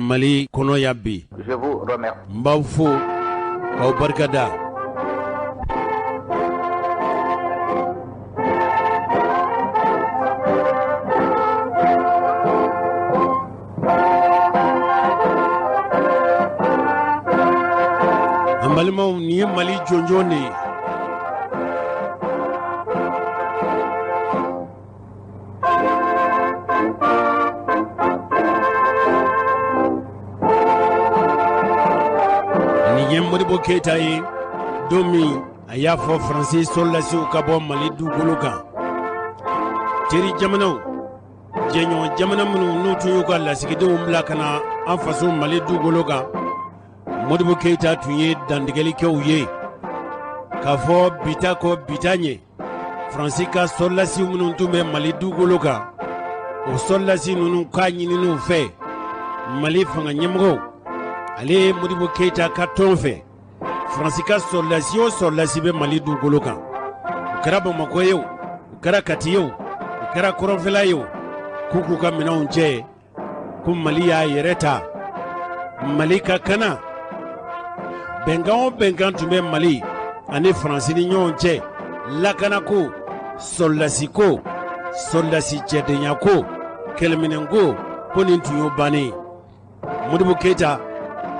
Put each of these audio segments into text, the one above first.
Mali kono ya bi. Je vous remercie. M'baw fo k'aw barikada. An balimaw nin ye Mali jɔnjɔn de ye. Modibo Keita ye don min a y'a fɔ Faransi soldasiw ka bɔ Mali dugukolo kan. Teri jamanaw jɛɲɔgɔn jamana minnu n'u tun y'u ka lasigidenw bila ka na an faso Mali dugukolo kan, Modibo Keita tun ye dantigɛlikɛw ye k'a fɔ bita kɔ bita ɲɛ Faransi ka soldasiw minnu tun bɛ Mali dugukolo kan, o soldasi ninnu k'a ɲinin'u fɛ Mali fanga ɲɛmɔgɔw ale ye Modibo Keita ka tɔn fɛ Faransi ka soldasi o soldasi bɛ Mali dugukolo kan. O kɛra Bamako ye o, o kɛra Kati ye o, o kɛra Kɔrɔnfɛla ye o, k'u k'u ka minɛnw cɛ ko Mali y'a yɛrɛ ta. Mali ka kana. Bɛnkan o bɛnkan tun bɛ Mali ani Faransi ni ɲɔgɔn cɛ, lakanako, soldasi ko, soldasi cɛdenya ko, kɛlɛminɛn ko nin tun y'o bannen. Modibo Keita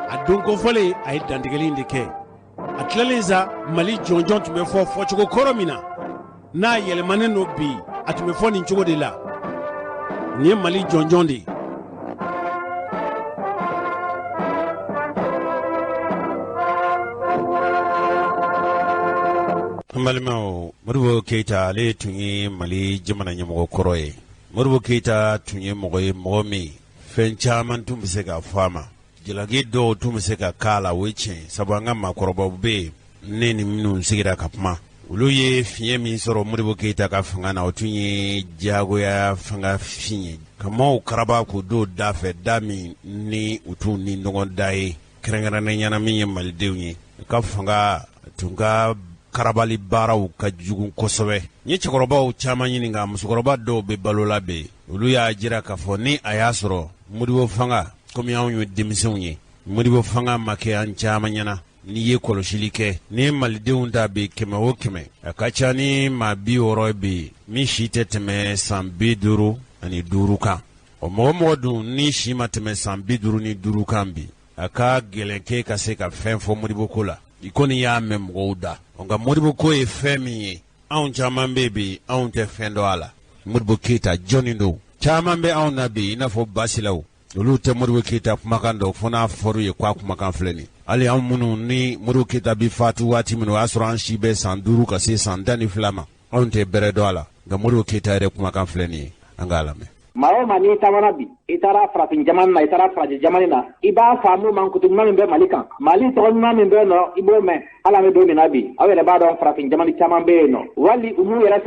a don kofɔlen a ye dantigɛli de kɛ. A tilalen sa Mali jɔnjɔn tun bɛ fɔ fɔcogo kɔrɔ min na, n'a yɛlɛmanen no bi a tun bɛ fɔ nin cogo de la. Nin ye Mali jɔnjɔn de ye. An balimaw, Modibo Keita ale tun ye Mali jamana ɲɛmɔgɔ kɔrɔ ye. Modibo Keita tun ye mɔgɔ ye mɔgɔ min fɛn caman tun bɛ se ka fɔ a ma. Jalaki dɔw tun bɛ se ka k'a la, o ye tiɲɛ, sabu an ka maakɔrɔbaw bɛ yen ne ni minnu sigira ka kuma. Olu ye fiɲɛ min sɔrɔ Modibo Keita ka fanga na, o tun ye diyagoya fanga fiɲɛ. Ka maaw karaba k'o don da fɛ, da min ni u t'u ni ɲɔgɔn da ye, kɛrɛnkɛrɛnnenya min ye Malidenw ye. Ka fanga tun ka karabali baaraw ka jugu kosɛbɛ. N ye cɛkɔrɔbaw caman ɲininka, musokɔrɔba dɔw bɛ balo la bɛ. Olu y'a jira k'a fɔ ni a y'a sɔrɔ Modibo fanga komi anw ye denmisɛnw ye, Modibo fanga ma kɛ an caman ɲɛna. N'i ye kɔlɔsili kɛ, ni Malidenw ta bɛ 100 o 100, a ka ca ni maa 60 bɛ min si tɛ tɛmɛ san 55 kan. O mɔgɔ mɔgɔ dun ni si ma tɛmɛ san 55 kan bi, a ka gɛlɛn kɛ ka se ka fɛn fɔ Modibo ko la. I kɔni y'a mɛn mɔgɔw da. Nka Modibo ko ye fɛn min ye, anw caman bɛ bi anw tɛ fɛn dɔn a la. Modibo Keita jɔnni don. Caman bɛ anw na bi i n'a fɔ Basilaw. Olu tɛ Modibo Keita kumakan dɔn fo n'a fɔr'u ye k'a kumakan filɛ nin. Hali anw minnu ni Modibo Keita bi faatu waati min o y'a sɔrɔ an si bɛ san 5 ka se san 12 ma. Anw tɛ bɛrɛ dɔn a la. Nka Modibo Keita yɛrɛ kumakan filɛ nin ye. An k'a lamɛn. maa o maa n'i taamana bi i taara farafin jamana na i taara faraji jamana na i b'a faamu mankutu ɲuman min bɛ Mali kan Mali tɔgɔ ɲuman min bɛ yen nɔ i b'o mɛn hali an bɛ don min na bi aw yɛrɛ b'a dɔn farafin jamana caman bɛ yen nɔ wali u y'u yɛrɛ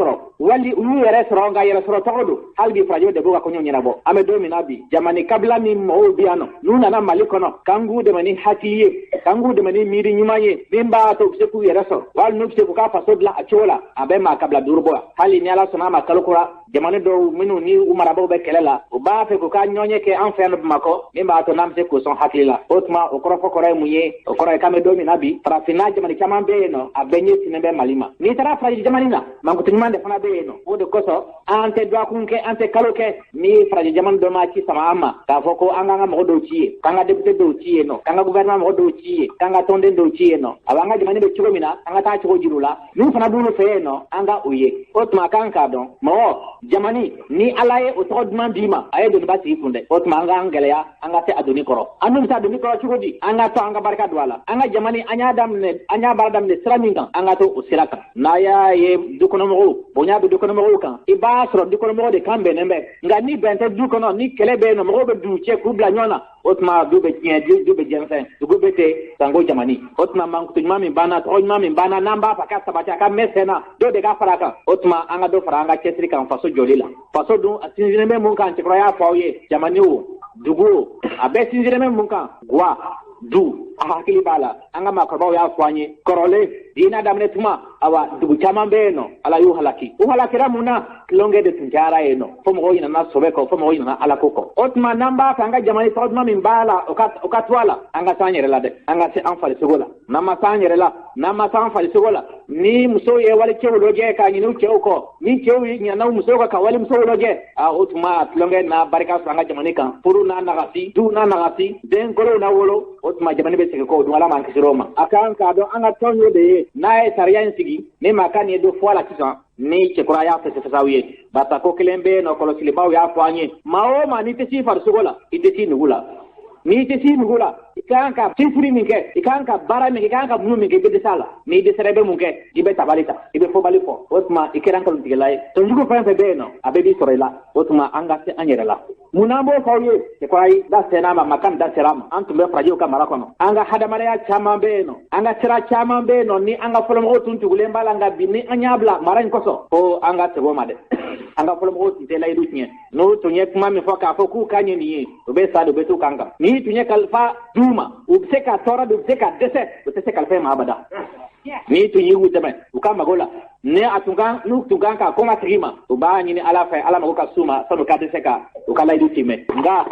sɔrɔ nka yɛrɛ sɔrɔ tɔgɔ don hali bi farajiw de b'u ka kɔɲɔ ɲɛnabɔ an bɛ don min na bi jamana kabila min mɔgɔw bi yan nɔ n'u nana Mali kɔnɔ k'an k'u dɛmɛ ni hakili ye k'an k'u dɛmɛ ni miiri ɲuman ye min b'a to u bɛ se k'u yɛrɛ sɔrɔ wali n'u bɛ se k'u ka faso dilan a cogo la a bɛ maa kabila 5 bɔ hali ni Ala sɔnna a ma kalo kura jamana dɔw minnu ni u marabagaw bɛ kɛlɛ la u b'a fɛ k'u ka ɲɔɲɛ kɛ an fɛ yan Bamakɔ min b'a to n'an bɛ se k'u sɔn hakili la o tuma o kɔrɔfɔ kɔrɔ ye mun ye o kɔrɔ ye k'an bɛ don min na bi farafinna jamana caman bɛ yen nɔ a bɛɛ ɲɛ sinnen bɛ Mali ma n'i taara faraji jamana na mankutu ɲuman de fana bɛ yen nɔ o de kosɔn an tɛ dɔgɔkun kɛ an tɛ kalo kɛ ni faraji jamana dɔ ma ci sama an ma k'a fɔ ko an k'an ka mɔgɔ dɔw ci ye k'an ka député dɔw ci yen nɔ k'an ka gouvernement mɔgɔ dɔw ci ye k'an ka tɔnden dɔw ci yen nɔ a b'an ka jamana bɛ cogo min na an ka taa cogo jira u la n'u fana b'olu fɛ yen nɔ an ka o ye o tuma k'an k'a dɔn mɔgɔ jamana ni Ala ye o tɔgɔ duman d'i ma a ye doniba sigi kun dɛ o tuma an k'an gɛlɛya an ka se a doni kɔrɔ an dun bɛ taa doni kɔrɔ cogo di an ka to an ka barika don a la an ka jamana an y'a baara daminɛ sira min kan an ka to o sira kan n'a y'a ye dukɔnɔmɔgɔw bonya bɛ dukɔnɔmɔgɔw kan i b'a sɔrɔ dukɔnɔmɔgɔw de kan bɛnnen bɛ nka ni bɛn tɛ du kɔnɔ ni kɛlɛ bɛ yen nɔ mɔgɔw bɛ du cɛ k'u bila ɲɔgɔn na o tuma du bɛ tiɲɛ du bɛ jɛnsɛn dugu bɛ ten sanko jamani o tuma mankutu ɲuman min banna tɔgɔ ɲuman min banna n'an b'a fɛ ka sabati a ka mɛn sɛnɛ dɔ de ka fara a kan o tuma an ka dɔ fara an ka cɛsiri kan faso jɔli la faso dun a sinsinnen bɛ mun kan cɛkɔrɔba y'a fɔ aw ye jamani o dugu o a bɛɛ sinsinnen bɛ mun kan guwa du hakili bala anga makoro ya fanye korole dina damne tuma awa dugu caman be no ala yu halaki u halakira muna longe de tunjara eno fo mo yina na sobe ko fo mo yina ala koko otma namba kanga jamani todma min bala okatwala anga tanyere la de anga se anfali segola nama tanyere la nama tanfali segola ni muso ye wali chewloje ka nyinu chewko ni chewi nyana muso ka wali muso loje a otma longe na barika anga jamani kan puru na nagasi du na nagasi den golo na wolo otma jamani be sike ko dum ala man kisiroma akan ka do anga tonyo de na e sariya sigi ne makani do fola kisan ni chekura ya fese sawiye bata ko kelembe no kolo silibaw ya fanye mao mani tesi farsugola itesi nugula ni tesi nugula ikanka sifuri minke ikanka bara minke ikanka bunu minke be sala ni de serebe munke ibe tabalita ibe fobalifo otma ikiranka lutigelaye tonjugo pempe beno abebi sorela otma anga se anyerela munambo fawye ekwai da senama makan da serama antumbe frajo ka marakono anga hadamare ya chama beno anga tira chama beno ni anga folom otun tugule mbala anga bini anyabla maran koso o anga tego made anga folom otun te lay dutnye no tunye kuma mi foka foku kanye ni obe sadu betu kanga ni tunye kalfa duma ubseka tora ubseka dese ubseka kalfa ma abada ni tunyi wuteme ukama gola ne atunga nu tunga ka konga trima uba nyini ala fa ala magoka suma sanu ka deseka ukala idu time nga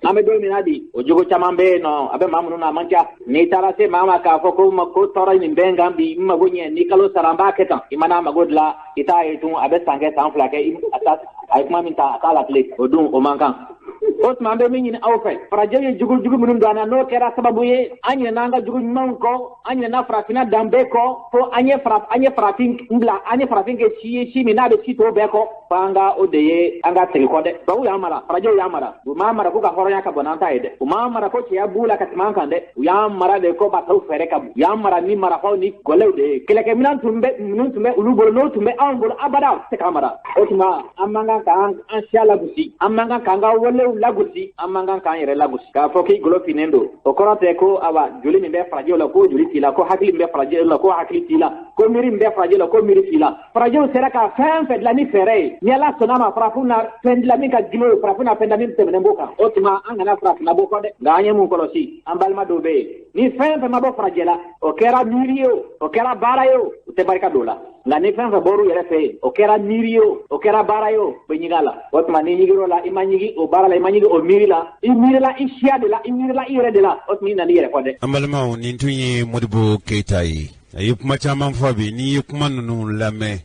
ame do minadi ojogo chamambe no abe mamu na mancha ni tara se mama ka foko mako tora ni benga mbi magonye ni kalo saramba keta imana magodla ita etu abe sange sanfla ke atas ay kuma minta akala kle odun o mankan otma be min ni awfe praje jugu munum dana no kera sababu ye anya nanga jugu manko anya na frafina dambe ko fo anya frafin mbla anya frafin ke chi mina be chi to be ko panga odeye anga telikode bawu ya mara praje ya mara bu mara ko ka horonya ka bonanta ede bu mara ko ya bula ka timanka de ya mara de ko ba taw fere ka ya mara ni mara ko ni golew de keleke minan tumbe ulubolo no tumbe ambolo abada te kamara otma amanga ka an shala gusi amanga kanga wole lagusi amanga kan yere lagusi ka foki golo finendo o korate ko awa juli mi be fraje la ko juli tila ko hakili be fraje la ko hakili tila ko miri be fraje la ko miri tila fraje sera ka fin fait la ni fere ni ala sonama frafuna pendla mi ka gilo frafuna penda mi temene mboka otima angana frafuna boko de ganye mun kolosi ambalma dobe ni fin fait mabo fraje la o kera mirio o kera barayo te barka dola la ni fin fait boru yere fe o kera mirio o kera barayo be nyigala otima ni nyigiro la imanyigi o bara la imanyigi o mirila ishia de la imirila ire de la otmi na yere kode ambalma ni tunyi Modibo Keita yi ayi kuma caman fabi ni kuma nunu lame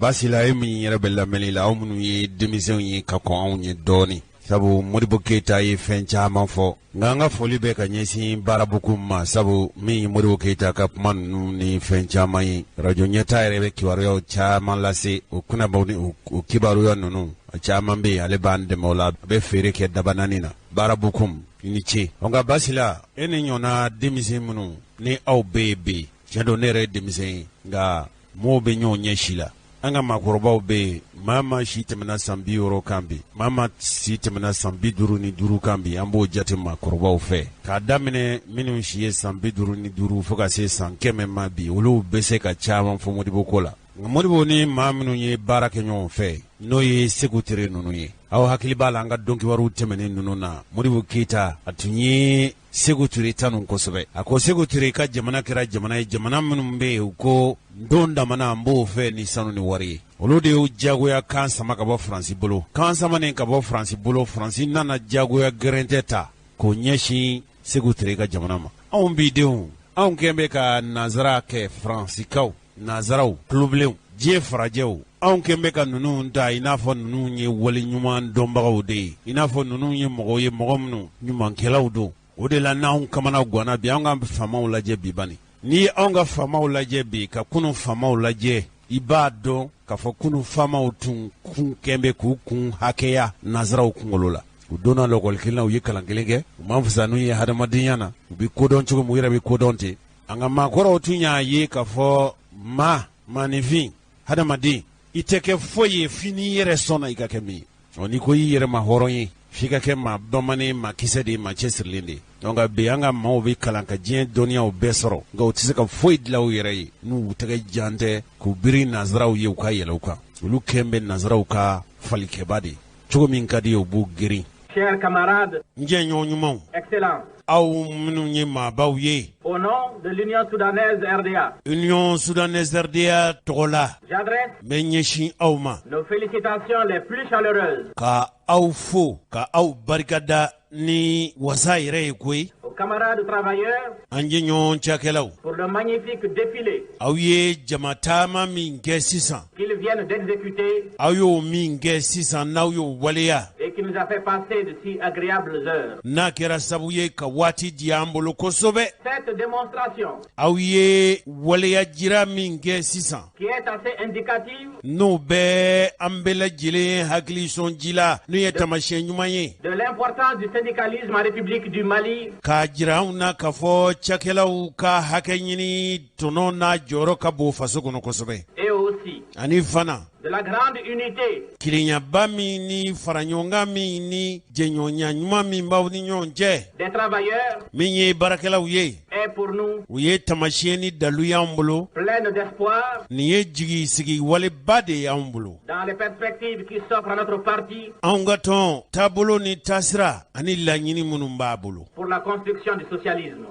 basila emi yere be lameli la o munu yi démission yi ka ko on yi doni sabu Modibo Keita yi fen caman fo nganga foli be ka nyesi barabukum ma sabu mi Modibo Keita ka kuma nunu ni fen caman yi radio nyeta yere be kiwaro caman lase o kuna bawni o kibaru ya nunu caman be ale bande mola be fere ke dabanani na barabukum ni ce onga basila ene nyona démission munu ni aw bebe jado nere démission nga mo be nyo nyeshila anga makorobaw be mama shi temena sambi euro kambi mama si temena sambi duru ni duru kambi ambo jate makorobaw fe ka damine minu shi sambi duru ni duru foka se sankeme mabi olu bese ka chaman fo Modibo kola Modibo ni maminu ye barake nyon fe no ye sekutere nunu ye aw hakili bala anga donki waru temene nunu na Modibo Keita atunye sekutere tanun kosobe ako sekutere ka jamana kira jamana minnu be ko ndonda mana mbo fe ni sanu ni wari olu de jagoya kan sama ka bo France bolo kan sama ne ka bo France bolo France nana jagoya garanteta ko nyeshi sekutere ka jamana ma on bideu on kembe ka nazara ke France kaw nazarau klublew je frajew on kembe ka nunu nda inafo nunu nye wali nyuman dombagaw de inafo nunu nye mogo mnu nyuman kelaw do o de la na on kamana gwana bi an ga famaw laje bi bani ni an ga famaw laje bi ka kunu famaw laje ibado ka fo kunu famaw tun kun kembe ku kun hakeya nazarau kungolola u dona lokol kilna u yekalan gelenge man fusanu ye hadamadinyana bi kodon chugo mu yira bi kodonte anga makoro tunya ye ka fo manifin hadamadi iteke foye fini yere sona ikake mi oni ko yere ma horonye fika ke ma domane ma kisede ma chesirlinde donc be anga ma obi kalanka jien donia o besoro nga utise ka foye dlaw yere nu utege jante ku biri nazraw ye ka yelauka ulu kembe nazraw ka falike badi chugo min kadi o bu giri Chers camarades, Excellence, au nom de l'Union soudanaise RDA, Union soudanaise RDA Togola, j'adresse nos félicitations les plus chaleureuses aux camarades travailleurs pour le magnifique défilé qu'ils viennent d'exécuter et qui nous a fait passer de si agréables heures. Cette démonstration qui est assez indicative de l'importance du syndicalisme en République du Mali et aussi de la grande unité des travailleurs est pour nous pleine d'espoir dans les perspectives qui s'offrent à notre parti pour la construction du socialisme.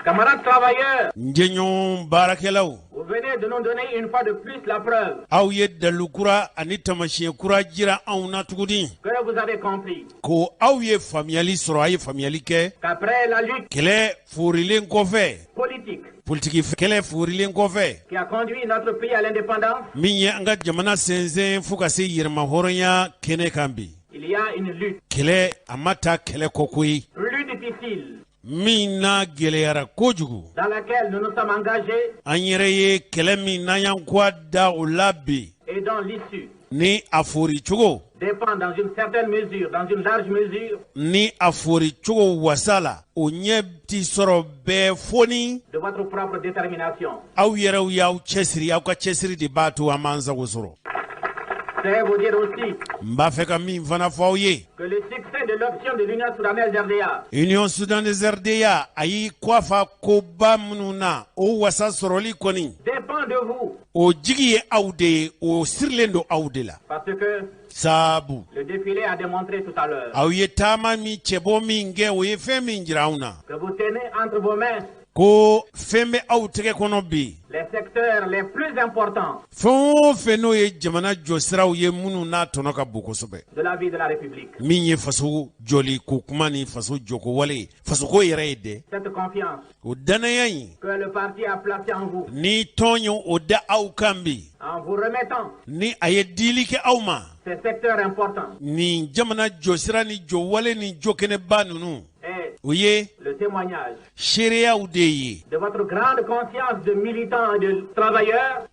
Camarades travailleurs, vous venez de nous donner une fois de plus la preuve que vous avez compris qu'après la lutte politique qui a conduit notre pays à l'indépendance, il y a une lutte plus difficile dans laquelle nous nous sommes engagés et dont l'issue dépend dans une certaine mesure, dans une large mesure, de votre propre détermination. Je vais vous dire aussi que le succès de l'option de l'Union soudanaise RDA dépend de vous. Parce que le défilé a démontré tout à l'heure que vous tenez entre vos mains les secteurs les plus importants de la vie de la République. Cette confiance que le parti a placée en vous, en vous remettant ces secteurs importants, et le témoignage de votre grande conscience de militants et de travailleurs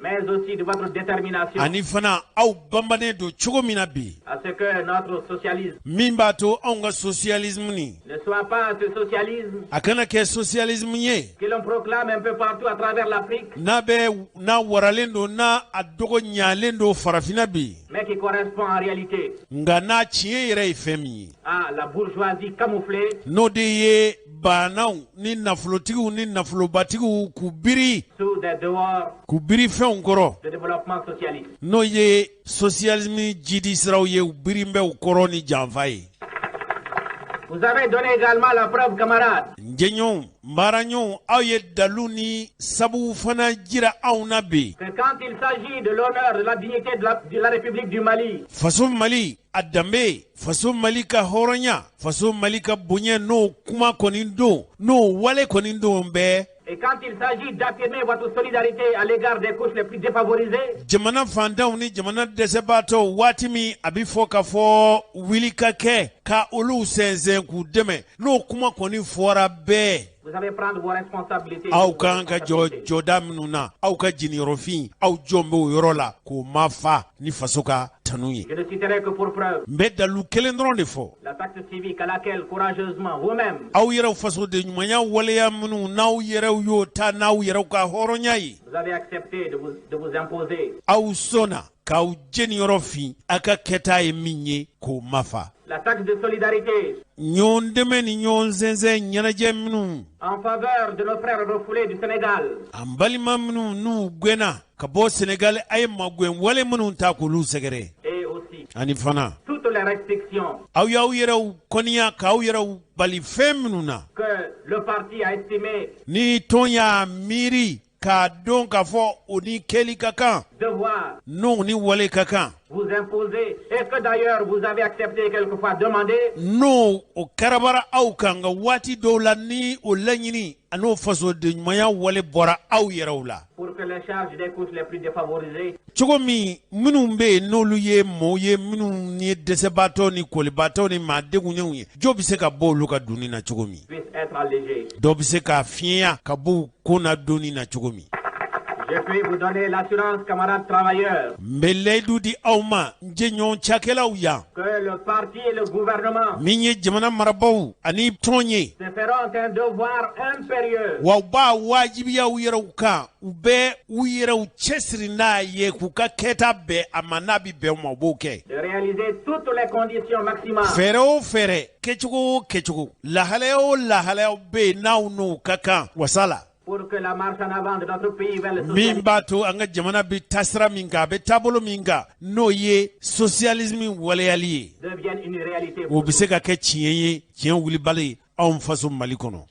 mais aussi de votre détermination à ce que notre socialisme ne soit pas ce socialisme que l'on proclame un peu partout à travers l'Afrique, mais qui correspond en réalité à la bourgeoisie camouflée sous des dehors de développement socialiste. Vous avez donné également la preuve, camarades, que quand il s'agit de l'honneur, de la dignité de la République du Mali, et quand il s'agit d'affirmer votre solidarité à l'égard des couches les plus défavorisées, vous allez prendre vos responsabilités. tanu ye. Je ne citerai que pour preuve n bɛ dalu kelen dɔrɔn de fɔ. la taxe civique à laquelle courageusement vous-même aw yɛrɛw fasoden ɲumanya waleya minnu n'aw yɛrɛw y'o ta n'aw yɛrɛw ka hɔrɔnya ye. vous avez accepté de vous imposer. aw sɔnna k'aw jeniyɔrɔ fin a ka kɛta ye min ye k'o mafa. La taxe de solidarité ɲɔgɔn dɛmɛ ni ɲɔgɔn sɛnsɛn ɲɛnajɛ minnu en faveur de nos frères refoulés du Sénégal. an balima minnu n'u gwɛnna ka bɔ Senegal a ye magwɛn wale minnu ta k'olu sɛgɛrɛ. Et aussi ani fana toutes les restrictions aw y'aw yɛrɛw kɔniya k'aw yɛrɛw bali fɛn minnu na que le parti a estimé ni tɔn y'a miiri k'a dɔn k'a fɔ o ni kɛli ka kan devoir n'o ni wale ka kan vous imposer et que d'ailleurs vous avez accepté quelquefois demander n'o o karabara aw kan nka waati dɔw la ni o laɲini a n'o fasoden ɲumanya wale bɔra aw yɛrɛw la pour que les charges des couches les plus défavorisées cogo min minnu bɛ yen n'olu ye mɔɔw ye minnu ye dɛsɛbaatɔ ni kolibaatɔ ni maadegunɲɛw ye jo bɛ se ka bɔ olu ka dunni na cogo min puissent être allégées. dɔ bɛ se k'a fiɲɛya ka bɔ u ko na donni na cogo min. Je puis vous donner l'assurance, camarades travailleurs, n bɛ layidu di aw ma n jɛɲɔgɔn cakɛlaw yan que le parti et le gouvernement min ye jamana marabaaw ani tɔn ye se feront un devoir impérieux wa u b'a waajibiya u yɛrɛw kan u bɛ u yɛrɛw cɛsiri n'a ye k'u ka kɛta bɛn a ma n'a bɛ bɛn u ma u b'o kɛ. de réaliser toutes les conditions maximales fɛɛrɛ o fɛɛrɛ kɛcogo o kɛcogo lahalaya o lahalaya bɛ yen n'aw n'o ka kan wasa la. pour que la marche en avant de notre pays vers le min socialisme b'a to an ka jamana bɛ taasira min kan a bɛ taabolo min kan n'o ye socialisme waleyali ye devienne une réalité. o bɛ se ka kɛ tiɲɛ ye tiɲɛ wulibali anw faso mali kɔnɔ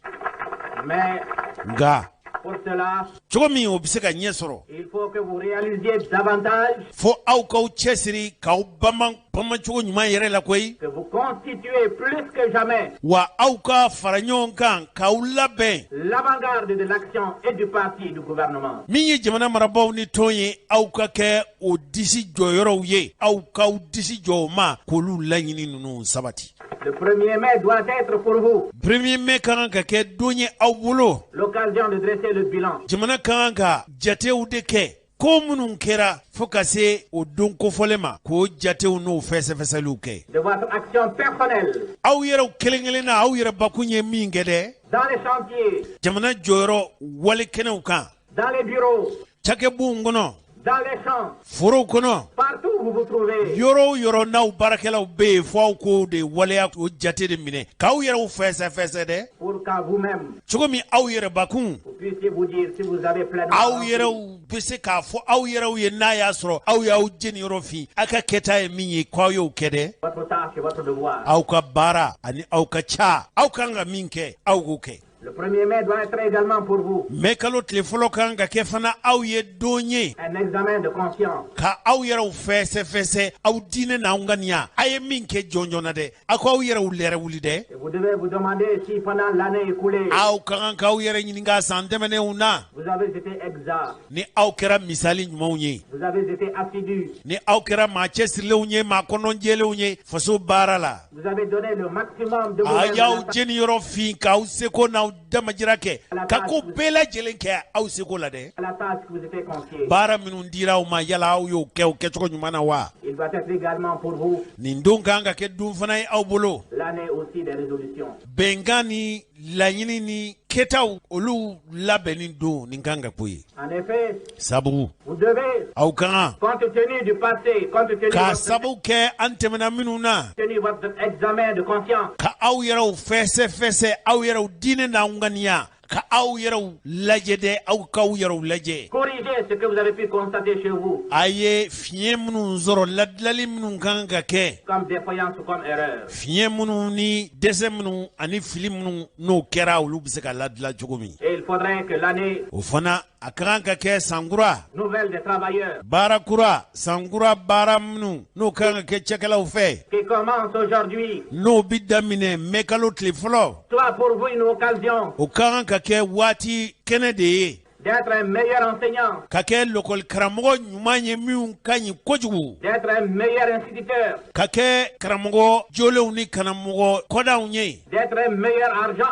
Mais nka pour cela, cogo min o bɛ se ka ɲɛ sɔrɔ il faut que vous réalisiez davantage, fo aw k'aw cɛsiri k'aw bamacogo ɲuman yɛrɛ la koyi que vous constituez plus que jamais wa aw ka fara ɲɔgɔn kan k'aw labɛn l'avant-garde de l'action et du parti et du gouvernement. min ye jamana marabaaw ni tɔn ye aw ka kɛ o disi jɔyɔrɔw ye aw k'aw disi jɔ o ma k'olu laɲini ninnu sabati. Le 1er mai doit être pour vous 1er mai ka kan ka kɛ don ye aw bolo l'occasion de dresser le bilan jamana ka kan ka jatew de kɛ ko minnu kɛra fo ka se o don kofɔlen ma k'o jatew n'o fɛsɛfɛsɛliw kɛ. de votre action personnelle aw yɛrɛw kelen kelen na aw yɛrɛ bakun ye min kɛ dɛ dans les chantiers, jamana jɔyɔrɔ wale kɛnɛw kan dans les bureaux, cakɛbuw kɔnɔ dans les champs, forow kɔnɔ partout où vous vous trouvez. yɔrɔ o yɔrɔ n'aw baarakɛlaw bɛ yen fo aw k'o de waleya o jate de minɛ k'aw yɛrɛw fɛsɛfɛsɛ dɛ Pour qu'à vous-même, cogo min aw yɛrɛ bakun vous puissiez vous dire si vous avez pleinement aw rempli yɛrɛw bɛ se k'a fɔ aw yɛrɛw ye n'a y'a sɔrɔ aw y'aw jeniyɔrɔ fin a ka kɛta ye min ye k'aw y'o kɛ dɛ votre tâche et votre devoir. aw ka baara ani aw ka ca aw kan ka min kɛ aw k'o kɛ. Le 1er mai doit être également pour vous mɛ kalo tile fɔlɔ kan ka kɛ fana aw ye don ye un examen de conscience. ka aw yɛrɛw fɛsɛfɛsɛ aw diinɛ n'aw ŋaniya a ye min kɛ jɔn jɔn dɛ aw k'aw yɛrɛw lɛrɛ wuli dɛ Et vous devez vous demander si pendant l'année écoulée, aw ka kan k'aw yɛrɛ ɲininka san tɛmɛnenw na vous avez été exact, ni aw kɛra misali ɲumanw ye vous avez été assidu, ni aw kɛra maa cɛsirilenw ye maa kɔnɔjɛlenw ye faso baara la vous avez donné le maximum de a vous-même y'aw jeniyɔrɔ fin k'aw seko n'aw damajira kɛ ka ko bɛɛ lajɛlen kɛ aw seko la dɛ à la tâche qui vous était confiée. baara minnu dira aw ma yala aw y'o kɛ o kɛcogo ɲuman na wa Il doit être également pour vous nin don kan ka kɛ don fana ye aw bolo l'année aussi des résolutions. bɛnkan ni laɲini ni kɛtaw olu labɛnni don nin kan ka ko ye En effet, sabu vous devez, aw ka kan compte tenu du passé, compte tenu k'a votre, sabu kɛ an tɛmɛna minnu na tenu votre examen de conscience, ka aw yɛrɛw fɛsɛfɛsɛ aw yɛrɛw diinɛ n'aw ŋaniya ka aw yɛrɛw lajɛ dɛ aw k'aw yɛrɛw lajɛ corrigez ce que vous avez pu constater chez vous a ye fiɲɛ minnu sɔrɔ ladilali minnu kan ka kɛ comme défaillance ou comme erreur. fiɲɛ minnu ni dɛsɛ minnu ani fili minnu n'o kɛra olu bɛ se ka ladila cogo min Et il faudrait que l'année o fana a ka kan ka kɛ sankura nouvelle des travailleurs baara kura sankura baara minnu n'o ka kan ka kɛ cɛkɛlaw fɛ qui commence aujourd'hui n'o bi daminɛ mɛkalo tile fɔlɔ soit pour vous une occasion o ka kan ka kɛ waati kɛnɛ de ye d'être un meilleur enseignant, ka kɛ lokɔli karamɔgɔ ɲuman ye minnu ka ɲi kojugu, d'être un meilleur instituteur, ka kɛ karamɔgɔ jolenw ni karamɔgɔ kɔdanw ye, d'être un meilleur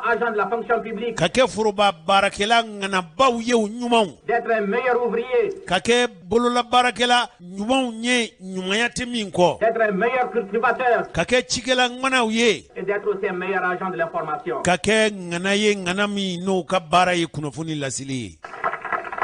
agent de la fonction publique, ka kɛ foroba baarakɛla ŋanabaw ye o ɲumanw, d'être un meilleur ouvrier, ka kɛ bololabaarakɛla ɲumanw ye ɲumanya tɛ min kɔ, d'être un meilleur cultivateur ka kɛ cikɛla ŋanaw ye, et d'être aussi un meilleur agent de l'information. ka kɛ ŋana ye ŋana min n'o ka baara ye kunnafoni lasili ye.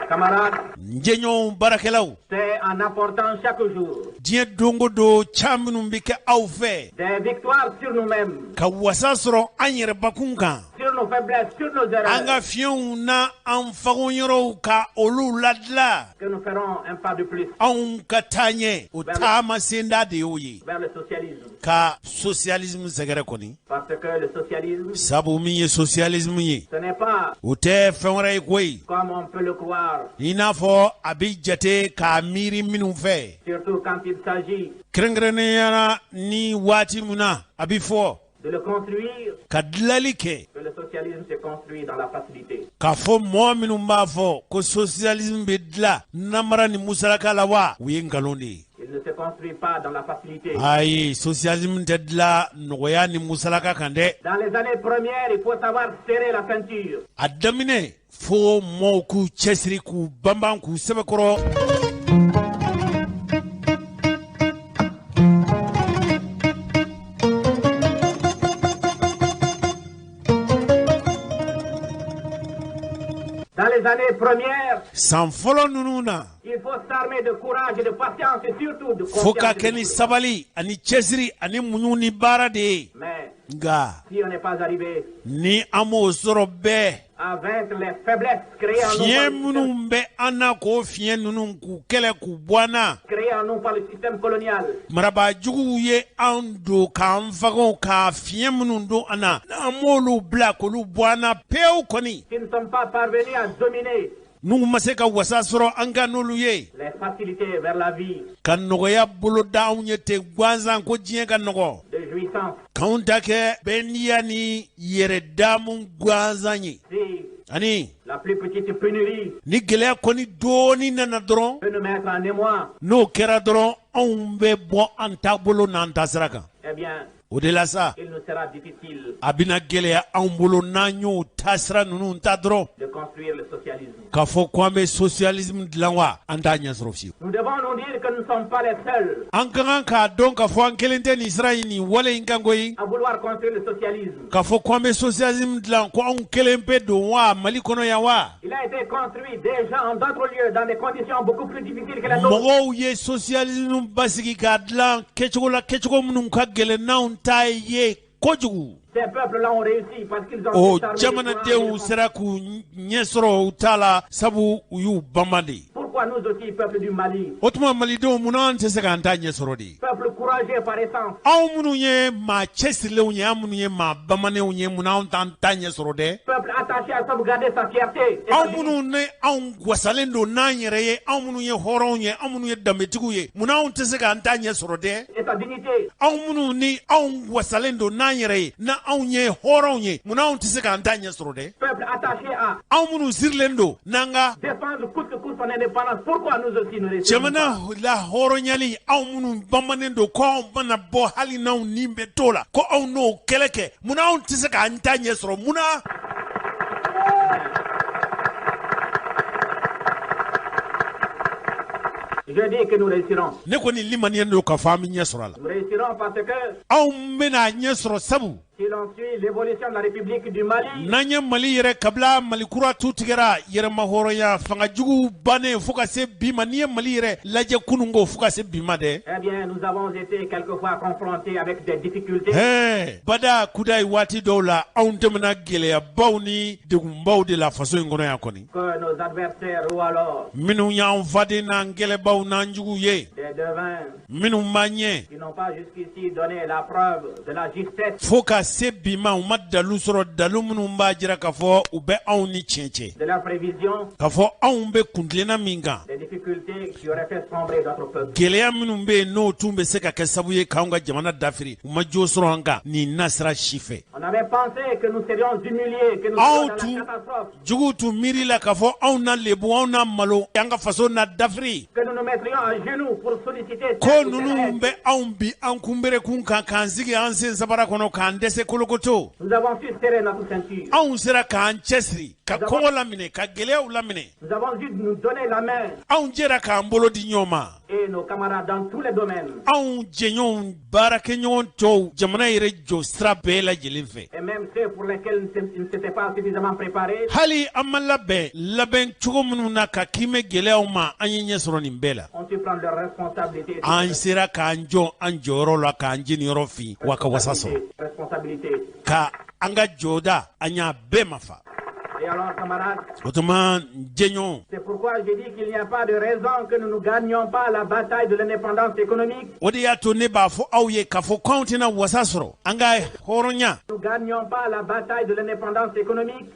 Camarades, n jɛɲɔgɔnw baarakɛlaw, c'est en apportant chaque jour diɲɛ don o don ca minnu bɛ kɛ aw fɛ des victoires sur nous-mêmes, ka wasa sɔrɔ an yɛrɛbakun kan, sur nos faiblesses, sur nos an erreurs, ka fiɲɛw na an fagoyɔrɔw ka olu ladila, que nous ferons un pas de plus anw ka taa ɲɛ o taama senda de y'o ye, vers le socialisme. ka socialisme sɛgɛrɛ kɔni, Parce que le socialisme, sabu min ye socialisme ye ce n'est pas, o tɛ fɛn wɛrɛ ye koyi, comme on peut le croire, i n'a fɔ a bɛ jate k'a miiri minnu fɛ, surtout quand il s'agit kɛrɛnkɛrɛnnenya ni waati min na a bɛ fɔ de le construire, ka dilali kɛ, que le socialisme se construit dans la facilité. k'a fɔ mɔgɔ minnu b'a fɔ ko socialisme bɛ dilan namara ni musalaka la wa, u ye nkalon de ye. Il ne se construit pas dans la facilité. Ayi, socialisme tɛ dilan nɔgɔya ni musalaka kan dɛ. Dans les années premières, il faut savoir serrer la ceinture. A daminɛ fo mɔɔw k'u cɛsiri k'u banban k'u sɛbɛkɔrɔ. Dans les années premières, San fɔlɔ ninnu na, il faut s'armer de courage et de patience et surtout de fo ka confiance. kɛ ni sabali ani cɛsiri ani muɲu ni baara de ye. Mais Nka si on n'est pas arrivé ni an m'o sɔrɔ bɛɛ, à vaincre les faiblesses créées en nous fiɲɛ par le système, minnu bɛ an na k'o fiɲɛ ninnu k'u kɛlɛ k'u bɔ an na, créées en nous par le système colonial, marabajuguw ye an don k'an fago ka fiɲɛ minnu don an na, n'an m'olu bila k'olu bɔ an na pewu kɔni, qui ne sommes pas parvenus à dominer n'u ma se ka wasa sɔrɔ an ka n'olu ye, les facilités vers la vie ka nɔgɔya bolo da anw ye ten gansan ko diɲɛ ka nɔgɔ, de jouissance. k'anw ta kɛ bɛnniya ni yɛrɛ damu gansan ye, Si ani la plus petite pénurie ni gɛlɛya kɔni dɔɔni nana dɔrɔn, peut nous mettre en émoi, n'o kɛra dɔrɔn anw bɛ bɔ an taabolo n'an taasira kan. eh bien, O de la sa, il nous sera difficile a bɛna gɛlɛya anw bolo n'an y'o taasira ninnu ta dɔrɔn, de construire le socialisme. k'a fɔ ko an bɛ socialisme dilan wa, an t'a ɲɛ sɔrɔ fiyewu. Nous devons nous dire que nous ne sommes pas les seuls An ka kan k'a dɔn k'a fɔ an kelen tɛ nin sira in nin wale in kan koyi, à vouloir construire le socialisme. k'a fɔ ko an bɛ socialisme dilan ko anw kelen pe don wa Mali kɔnɔ yan wa. Il a été construit déjà en d'autres lieux dans des conditions beaucoup plus difficiles que les nôtres. Mɔgɔw ye socialisme basigi k'a dilan kɛcogo la kɛcogo minnu ka gɛlɛn n'anw ta ye kojugu. Ces peuples-là ont réussi parce qu'ils ont O été armés jamanadenw de sera k'u ɲɛ sɔrɔ u ta la sabu u y'u banban de. Pourquoi nous aussi, peuple du Mali, O tuma malidenw munna an tɛ se k'an ta ɲɛ sɔrɔ de. peuple courageux par essence, Anw minnu ye maa cɛsirilenw ye, an minnu ye maa bamanenw ye, munna anw t'an ta ɲɛ sɔrɔ dɛ. peuple attaché à sauvegarder sa fierté et sa Anw dignité. minnu ni anw gwasalen don n'an yɛrɛ ye, anw minnu ye hɔrɔnw ye, anw minnu ye danbetigiw ye, munna anw tɛ se k'an ta ɲɛ sɔrɔ dɛ. Et sa dignité. Anw minnu ni anw wasalen don n'an yɛrɛ ye, na anw ye hɔrɔnw ye, munna anw tɛ se k'an ta ɲɛ sɔrɔ dɛ. Peuple attaché à Anw minnu sirilen don n'an ka défendre coûte que coûte son indépendance. Pourquoi nous aussi nous réussissons jamana la hɔrɔnyali, anw minnu bamanen don ko anw mana bɔ hali n'anw ni bɛ t'o la, ko anw n'o kɛlɛ kɛ, munna anw tɛ se k'an ta ɲɛ sɔrɔ, munna? Je dis que nous réussirons. Ne kɔni limaniyɛn don k'a fɔ an bɛ ɲɛ sɔrɔ a la. Nous réussirons parce que Anw bɛna ɲɛ sɔrɔ sabu si l'on suit l'évolution de la République du Mali, n'an ye Mali yɛrɛ kabila Mali kura tu tigɛra yɛrɛma hɔrɔnya fanga jugu bannen fo ka se bi ma, n'i ye Mali yɛrɛ lajɛ kunun ko fo ka se bi ma dɛ. eh bien, nous avons été quelquefois confrontés avec des difficultés. Bada kudayi waati dɔw la anw tɛmɛna gɛlɛyabaw ni degunbaw de la faso in kɔnɔ yan kɔni. Que nos adversaires ou alors Minnu y'an faden n'an gɛlɛbaw n'an jugu ye, des devins minnu m'an ɲɛ qui n'ont pas jusqu'ici donné la preuve de la justesse, fo ka se bi ma u ma dalu sɔrɔ, dalu minnu b'a jira k'a fɔ u bɛ anw ni tiɲɛ cɛ, de leur prévision, k'a fɔ anw bɛ kuntilenna min kan, des difficultés qui auraient fait sombrer notre peuple. gɛlɛya minnu bɛ yen n'o tun bɛ se ka kɛ sabu ye k'anw ka jamana dafiri, u ma jo sɔrɔ an kan nin nasira si fɛ. On avait pensé que nous serions humiliés, que nous serions dans la catastrophe. Jugutu miri la kafo on na lebu on na malo yanga faso na dafri. Que nous nous mettrions à genoux pour solliciter. Ko nunu be on bi an kumbere kun kan kanzigi ansen sabara kono kan dese kolokoto. Nous avons su serrer notre ceinture. On sera kan chesri ka kongo lamine ka geleu lamine. Nous avons dû nous donner la main. On jera kan bolo di nyoma. Et nos camarades dans tous les domaines. On jenyon barake nyon to jamana yere jo stra bela jelinfe. Et même ceux pour lesquels ils ne s'étaient pas suffisamment préparés. Hali amala be laben chugo mununa ka kime geleu ma anyenye soro nimbela. On tu prendre leurs responsabilités. An sera kanjo anjoro la kanjini yorofi waka wasaso. Responsabilité. Ka anga joda anya be mafa. Et alors, camarades, c'est pourquoi j'ai dit qu'il n'y a pas de raison que nous ne gagnions pas la bataille de l'indépendance économique. Nous ne gagnions pas la bataille de l'indépendance économique.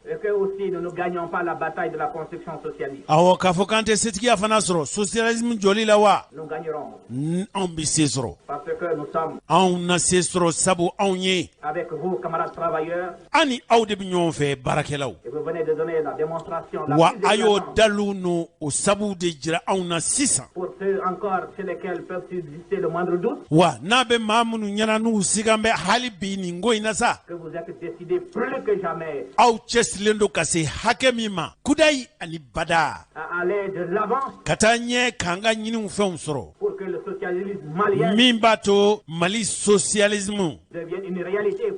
Et que aussi nous ne gagnons pas la bataille de la construction socialiste. Nous gagnerons. Parce que nous sommes avec vous, camarades travailleurs. Et vous venez de donner la démonstration la plus pour ceux encore chez lesquels peuvent exister le moindre doute. Que vous êtes décidés plus que jamais à aller de l'avant pour que le socialisme malien Mali socialisme devienne une réalité.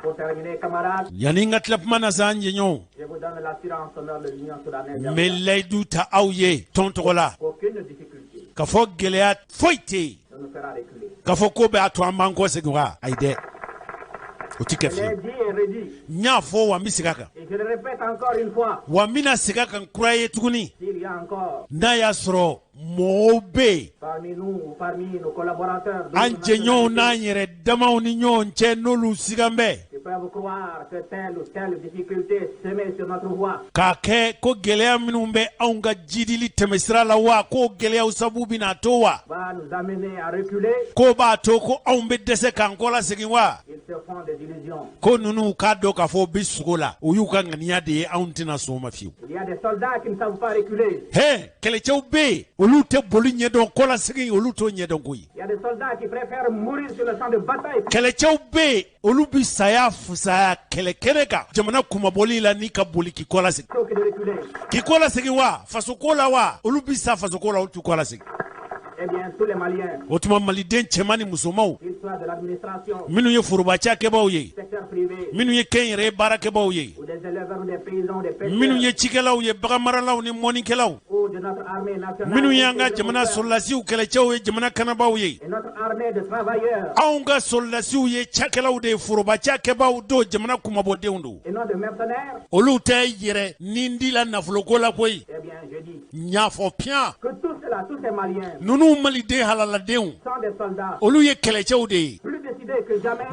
Pour terminer, camarades, je vous donne l'assurance honneur de l'Union soudanaise qu'aucune difficulté ne nous fera reculer. Je l'ai dit et redit. Et je le répète encore une fois. S'il y a encore parmi nous ou parmi nos collaborateurs qui peuvent croire que telle ou telle difficulté se met sur notre voie, va nous amener à reculer, ils se font des illusions. Il y a des soldats qui ne savent pas reculer. Il y a des soldats qui préfèrent mourir sur le champ de bataille plutôt que de reculer. Eh bien, tous les Maliens, qu'ils soient de l'administration, secteur privé, ou des éleveurs ou des paysans, des pêcheurs, ou de notre armée nationale, et notre armée de travailleurs, et non de mercenaires. Eh bien, je dis que tous ces Maliens sont des soldats plus décidés que jamais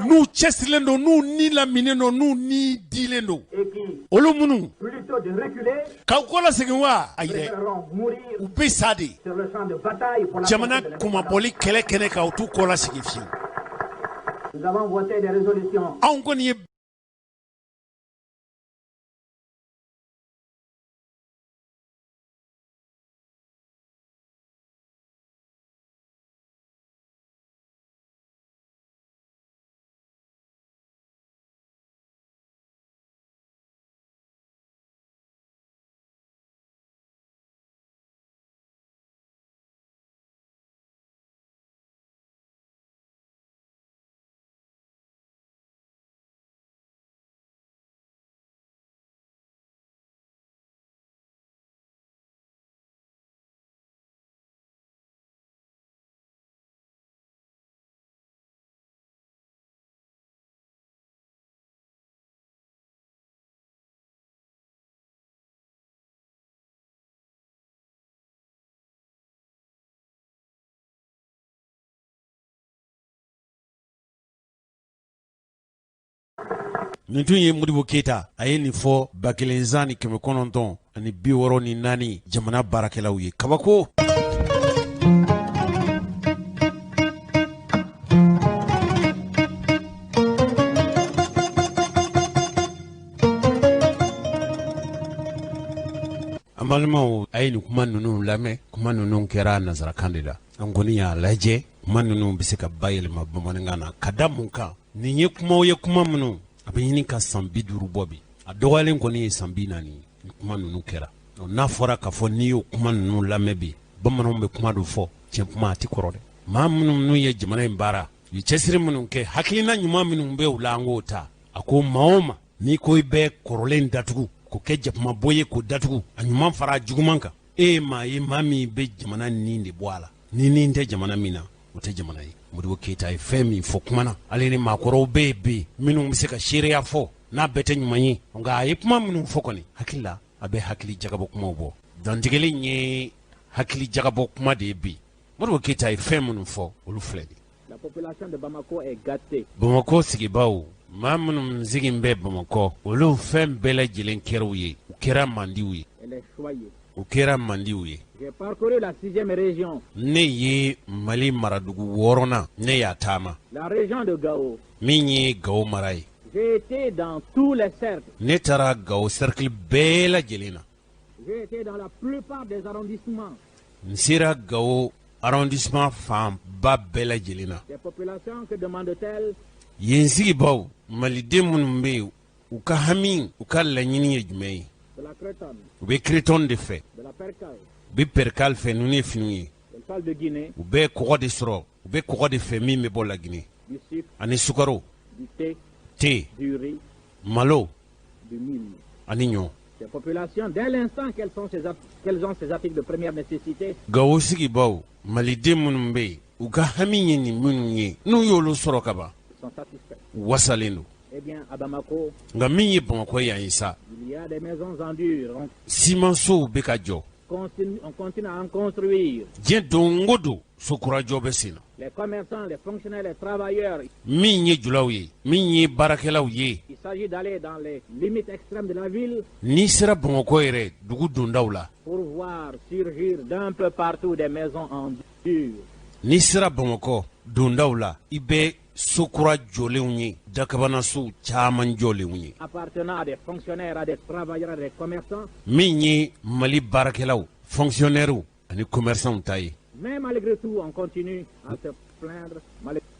et qui, plutôt de reculer, préféreront mourir sur le champ de bataille pour la conquête de l'indépendance. Nous avons voté des résolutions nin tun ye Modibo Keita a ye nin fɔ 1964 jamana baarakɛlaw ye kabako. An balimaw a ye nin kuma ninnu lamɛn, kuma ninnu kɛra nanzarakan de la. An kɔni y'a lajɛ kuma ninnu bɛ se ka bayɛlɛma bamanankan na ka da mun kan. Nin ye kumaw ye kuma minnu a bɛ ɲini ka san 50 bɔ bi. A dɔgɔyalen kɔni ye san 40 ni kuma ninnu kɛra. N'a fɔra k'a fɔ n'i y'o kuma ninnu lamɛn bi, bamananw bɛ kuma dɔ fɔ, tiɲɛ kuma a tɛ kɔrɔ dɛ. Maa minnu ye jamana in baara, u ye cɛsiri minnu kɛ, hakilina ɲuman minnu bɛ u la an k'o ta. A ko maa o maa n'i ko i bɛ kɔrɔlen datugu, k'o kɛ jakumabɔ ye k'o datugu, a ɲuman fara a juguman kan. E ye maa ye maa min bɛ jamana nin de bɔ a la. Ni nin tɛ jamana min na, o tɛ jamana ye. Modibo Keita ye fɛn min fɔ kuma na, ale ni maakɔrɔw bɛ yen bi minnu bɛ se ka seereya fɔ n'a bɛɛ tɛ ɲuman ye. Nka a ye kuma minnu fɔ kɔni, hakili la a bɛ hakili jagabɔ kumaw bɔ. Dantigɛli ye hakili jagabɔ kuma de ye bi. Modibo Keita ye fɛn minnu fɔ, olu filɛ de. La population de Bamako est gâtée. Bamako sigibaaw, maa minnu sigi bɛ Bamakɔ, olu fɛn bɛɛ lajɛlen kɛra u ye, u kɛra mandiw ye. Elle est choyée. U kɛra mandiw ye. J'ai parcouru la 6e région. Ne ye Mali maradugu 6nan, ne y'a taama. La région de Gao. Min ye Gao mara ye. J'ai été dans tous les cercles. Ne taara Gao cercle bɛɛ lajɛlen na. J'ai été dans la plupart des arrondissements. N sera Gao arrondissement fanba bɛɛ lajɛlen na. Les populations, que demandent-elles? Yen sigibaaw, maliden minnu bɛ yen, u ka hami, u ka laɲini ye jumɛn ye? De la Cretonne. U bɛ Cretonne de fɛ. De la Percale. U bɛ Percale fɛ ninnu ye finiw ye. Elle parle de Guinée. U bɛ kɔgɔ de sɔrɔ, u bɛ kɔgɔ de fɛ min bɛ bɔ la Guinée. Du sucre. Ani sukaro, Du thé. thé, Du riz. malo, Du mil. ani ɲɔ. Ces populations, dès l'instant qu'elles ont ces articles de première nécessité, Gao sigibaaw, maliden minnu bɛ yen, u ka hami ye nin minnu ye, n'u y'olu sɔrɔ ka ban, sont satisfaits. u wasalen don. Eh bien, à Bamako, Nka min ye Bamakɔ yan ye sa, il y a des maisons en dur. simansow bɛ ka jɔ. On continue à en construire. Diɲɛ don o don sokurajɔ bɛ sen na. Les commerçants, les fonctionnaires, les travailleurs, Min ye julaw ye, min ye baarakɛlaw ye, il s'agit d'aller dans les limites extrêmes de la ville n'i sera Bamakɔ yɛrɛ dugu dondaw la, pour voir surgir d'un peu partout des maisons en dur. n'i sera Bamakɔ dondaw la, i bɛ sokura jɔlenw ye, dakabanasow caman jɔlenw ye. Appartenant à des fonctionnaires, à des travailleurs, à des commerçants. Min ye Mali baarakɛlaw, fonctionnaires ani commerçants ta ye. Mais malgré tout, on continue à se plaindre.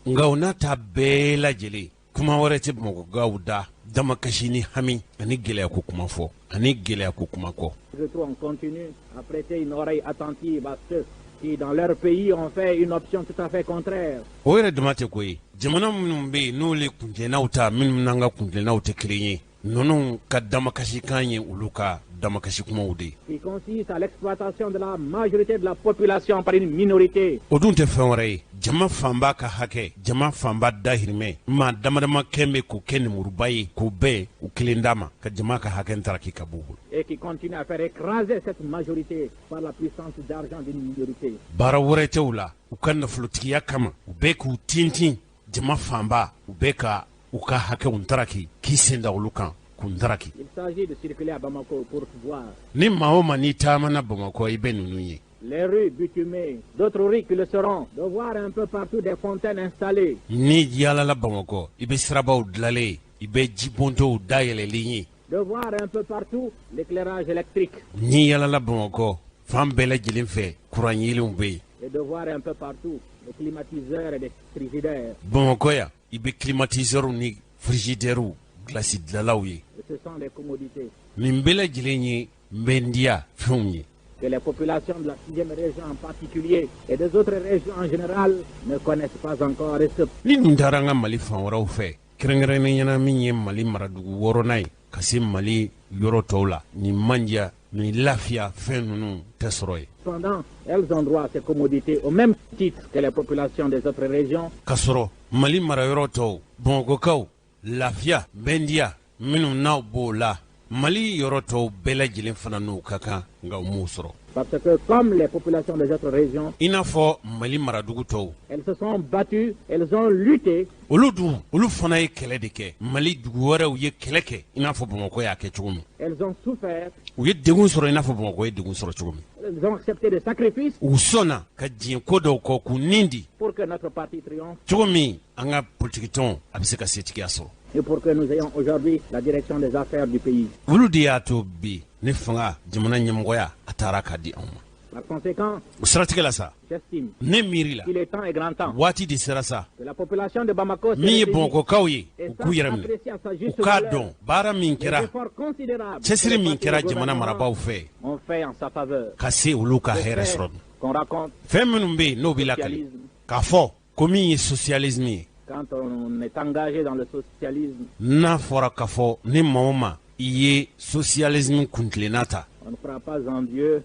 Nka o n'a ta bɛɛ lajɛlen, kuma wɛrɛ tɛ Bamakɔkaw da, damakasi ni hami ani gɛlɛya ko kuma fɔ, ani gɛlɛya ko kuma kɔ. Malgré tout, on continue à prêter une oreille attentive à ceux qui, dans leur pays, ont fait une option tout à fait contraire. O yɛrɛ dama tɛ ko ye, jamana minnu bɛ yen n'olu kuntɛnnaw ta minnu n'an ka kuntɛnnaw tɛ kelen ye, ninnu ka damakasikan ye olu ka damakasi kumaw de. Qui consiste à l'exploitation de la majorité de la population par une minorité. O dun tɛ fɛn wɛrɛ ye, jama fanba ka hakɛ, jama fanba dahirimɛ, maa damadama kɛn bɛ k'o kɛ nemuruba ye, k'o bɛɛ u kelen d'a ma, ka jama ka hakɛ ntaraki ka b'u bolo. Et qui continue à faire écraser cette majorité par la puissance d'argent d'une minorité. Baara wɛrɛ tɛ u la, u ka nafolotigiya kama, u bɛ k'u tintin, jama fanba, u bɛ ka u ka hakɛw ntaraki, k'i sen da olu kan. Il s'agit de circuler à Bamako pour voir. Ni maa o maa n'i taamana Bamakɔ i bɛ ninnu ye. Les rues bitumées, d'autres rues qui le seront, de voir un peu partout des fontaines installées. Ni yaalala Bamakɔ i bɛ sirabaw dilanlen, i bɛ jibontow dayɛlɛlen ye. De voir un peu partout l'éclairage électrique. Ni yaalala Bamakɔ fan bɛɛ lajɛlen fɛ kuran yeelenw bɛ yen. Et de voir un peu partout les climatiseurs et les frigidaires. Bamakɔ yan i bɛ climatiseurs ni frigidaires glasi dilanlaw ye. Et ce sont des commodités. Nin bɛɛ lajɛlen ye n bɛ n diya fɛnw ye. Que les populations de la 6e région en particulier et des autres régions en général ne connaissent pas encore. Ni nin taara an ka Mali fan wɛrɛw fɛ, kɛrɛnkɛrɛnnenya min ye Mali maradugu 6nan ye ka se Mali yɔrɔ tɔw la, nin manja, nin lafiya fɛn ninnu tɛ sɔrɔ ye. Cependant, elles ont droit à ces commodités au même titre que les populations des autres régions. K'a sɔrɔ Mali marayɔrɔ tɔw, Bamakɔkaw, lafiya, bɛndiya minnu n'aw b'o la, Mali yɔrɔ tɔw bɛɛ lajɛlen fana n'u ka kan nka u m'o sɔrɔ. Parce que comme les populations des autres régions, i n'a fɔ mali maradugu tɔw elles se sont battues, elles ont lutté. olu fana ye kɛlɛ de kɛ mali dugu wɛrɛw ye kɛlɛ kɛ i n'a fɔ bamakɔ y'a kɛ cogo min Elles ont souffert, u ye degun sɔrɔ i n'a fɔ bamakɔ ye degun sɔrɔ cogo min elles ont accepté des sacrifices u sɔnna ka diɲɛ ko dɔw kɔ k'u nin di pour que notre parti triomphe cogo min an ka politigitɔnw a bɛ se ka setigiya sɔrɔ et pour que nous ayons aujourd'hui la direction des affaires du pays. olu de y'a to bi ne fanga jamana ɲɛmɔgɔya a taara k'a di anw ma Par conséquent, o siratigɛ la sa j'estime ne miiri la qu'il est temps et grand temps waati de sera sa que la population de Bamako se min ye réunisse bamakɔkaw ye et u k'u yɛrɛ sache minɛ apprécier à sa juste u k'a valeur dɔn baara min les kɛra efforts considérables que cɛsiri les min partis kɛra de jamana gouvernement marabaaw fɛ ont fait en sa faveur. ka se olu ka Le hɛrɛ fait sɔrɔ qu'on raconte fɛn minnu bɛ yen n'o b'i lakali socialisme, k'a fɔ ko min ye socialisme ye quand on est engagé dans le socialisme, n'a fɔra k'a fɔ ni maa o maa i ye socialisme kuntilenna ta on ne croit pas en Dieu,